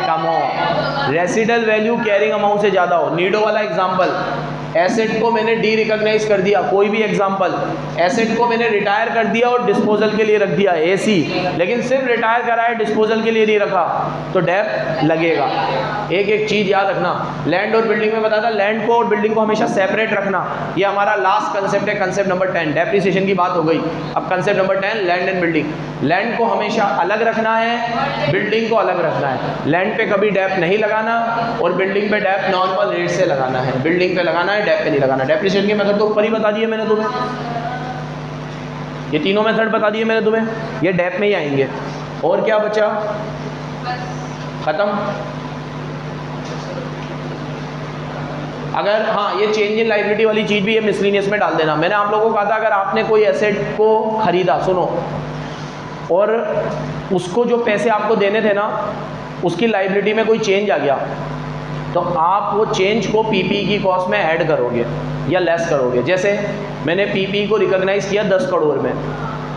कम हो, रेसिडुअल वैल्यू कैरिंग अमाउंट से ज़्यादा हो। नीडो वाला एग्जाम्पल, एसेट को मैंने डी रिकॉग्नाइज कर दिया, कोई भी एग्जांपल, एसेट को मैंने रिटायर कर दिया और डिस्पोजल के लिए रख दिया एसी, लेकिन सिर्फ रिटायर करा है, डिस्पोजल के लिए नहीं रखा, तो डेप लगेगा। एक एक चीज़ याद रखना, लैंड और बिल्डिंग में बताया था, लैंड को और बिल्डिंग को हमेशा सेपरेट रखना। ये हमारा लास्ट कंसेप्ट है, कंसेप्ट नंबर 10, डेप्रिसिएशन की बात हो गई। अब concept number 10, land and building. Land को हमेशा अलग रखना है, बिल्डिंग को अलग रखना है। लैंड पे कभी डेप नहीं लगाना और बिल्डिंग पे डेप नॉर्मल रेट से लगाना है, बिल्डिंग पे लगाना है, डेप पे नहीं लगाना। डेप्रिसिएशन के मेथड तो ऊपर ही बता दिए मैंने तुम्हें, ये तीनों मेथड बता दिए मैंने तुम्हें, ये डेप में ही आएंगे। और क्या बचा, खत्म। अगर हाँ, ये चेंज इन लायबिलिटी वाली चीज़ भी ये मिसलिनियस में डाल देना। मैंने आप लोगों को कहा था, अगर आपने कोई एसेट को खरीदा, सुनो, और उसको जो पैसे आपको देने थे ना, उसकी लायबिलिटी में कोई चेंज आ गया, तो आप वो चेंज को पीपीई की कॉस्ट में ऐड करोगे या लेस करोगे। जैसे मैंने पीपीई को रिकॉग्नाइज किया 10 करोड़ में,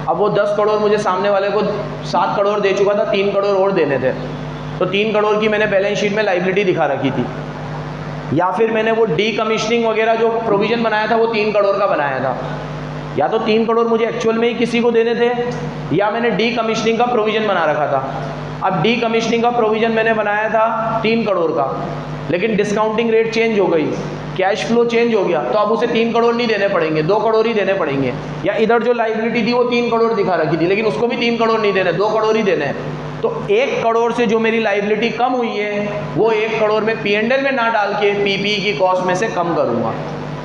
अब वो 10 करोड़ मुझे सामने वाले को 7 करोड़ दे चुका था, 3 करोड़ और देने थे, तो 3 करोड़ की मैंने बैलेंस शीट में लायबिलिटी दिखा रखी थी। या फिर मैंने वो डी कमीशनिंग वगैरह जो प्रोविज़न बनाया था वो 3 करोड़ का बनाया था, या तो 3 करोड़ मुझे एक्चुअल में ही किसी को देने थे, या मैंने डी कमीशनिंग का प्रोविज़न बना रखा था। अब डी कमीशनिंग का प्रोविज़न मैंने बनाया था 3 करोड़ का, लेकिन डिस्काउंटिंग रेट चेंज हो गई, कैश फ्लो चेंज हो गया, तो अब उसे 3 करोड़ नहीं देने पड़ेंगे, 2 करोड़ ही देने पड़ेंगे। या इधर जो लायबिलिटी थी वो 3 करोड़ दिखा रखी थी, लेकिन उसको भी 3 करोड़ नहीं देने, 2 करोड़ ही देने हैं। तो 1 करोड़ से जो मेरी लायबिलिटी कम हुई है, वो 1 करोड़ में P&L में ना डाल के पीपीई की कॉस्ट में से कम करूँगा।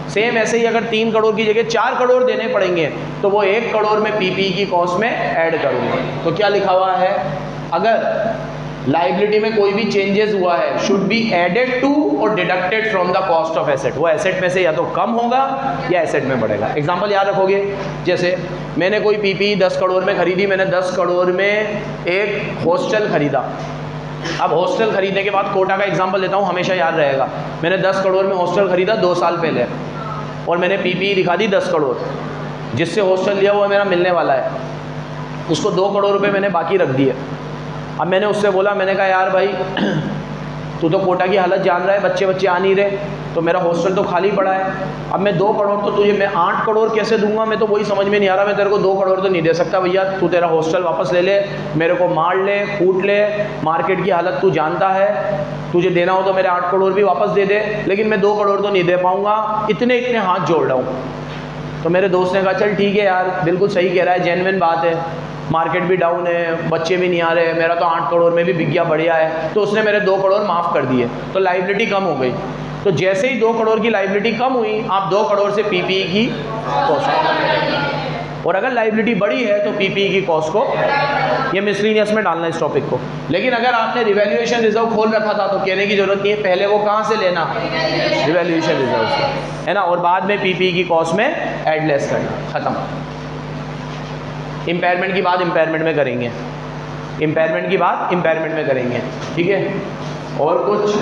सेम ऐसे ही अगर 3 करोड़ की जगह 4 करोड़ देने पड़ेंगे, तो वो 1 करोड़ में पीपीई की कॉस्ट में ऐड करूँगा। तो क्या लिखा हुआ है, अगर लायबिलिटी में कोई भी चेंजेस हुआ है, शुड बी एडेड टू और deducted from the cost of asset. वो एसेट में से या तो कम होगा या एसेट में बढ़ेगा। एग्जांपल याद रखोगे, जैसे मैंने कोई पीपीई 10 करोड़ में खरीदी, मैंने 10 करोड़ में एक हॉस्टल खरीदा। अब हॉस्टल खरीदने के बाद कोटा का एग्जांपल देता हूँ, हमेशा याद रहेगा। मैंने 10 करोड़ में हॉस्टल खरीदा 2 साल पहले, और मैंने पीपीई दिखा दी 10 करोड़। जिससे हॉस्टल लिया वो मेरा मिलने वाला है, उसको 2 करोड़ रुपये मैंने बाकी रख दिए। अब मैंने उससे बोला, मैंने कहा यार भाई तू तो कोटा की हालत जान रहा है, बच्चे आ नहीं रहे, तो मेरा हॉस्टल तो खाली पड़ा है। अब मैं 2 करोड़ तो तुझे मैं 8 करोड़ कैसे दूंगा, मैं तो वही समझ में नहीं आ रहा। मैं तेरे को 2 करोड़ तो नहीं दे सकता भैया, तू तेरा हॉस्टल वापस ले ले, मेरे को मार ले, कूट ले, मार्केट की हालत तू जानता है, तुझे देना हो तो मेरे 8 करोड़ भी वापस दे दे, लेकिन मैं 2 करोड़ तो नहीं दे पाऊँगा, इतने हाथ जोड़ रहा हूँ। तो मेरे दोस्त ने कहा चल ठीक है यार, बिल्कुल सही कह रहा है, जेन्युइन बात है, मार्केट भी डाउन है, बच्चे भी नहीं आ रहे, मेरा तो 8 करोड़ में भी बिक गया, बढ़िया है। तो उसने मेरे 2 करोड़ माफ़ कर दिए, तो लायबिलिटी कम हो गई। तो जैसे ही 2 करोड़ की लायबिलिटी कम हुई, आप 2 करोड़ से पीपीई की कॉस्ट, और अगर लायबिलिटी बढ़ी है तो पीपीई की कॉस्ट को, ये मिसलिनियस में डालना इस टॉपिक को। लेकिन अगर आपने रिवैल्यूएशन रिजर्व खोल रखा था तो कहने की जरूरत नहीं है, पहले वो कहाँ से लेना, रिवैल्यूएशन रिजर्व से, है ना, और बाद में पीपीई की कॉस्ट में ऐड लेस करना, खत्म। इम्पेयरमेंट की बात इम्पेयरमेंट में करेंगे, इम्पेयरमेंट की बात इम्पेयरमेंट में करेंगे, ठीक है। और कुछ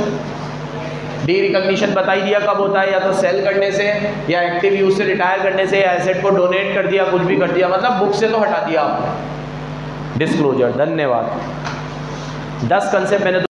डी रिकॉग्निशन बता ही दिया कब होता है, या तो सेल करने से, या एक्टिव यूज से रिटायर करने से, या एसेट को डोनेट कर दिया, कुछ भी कर दिया, मतलब बुक से तो हटा दिया आपने। डिस्क्लोजर, धन्यवाद। 10 कंसेप्ट मैंने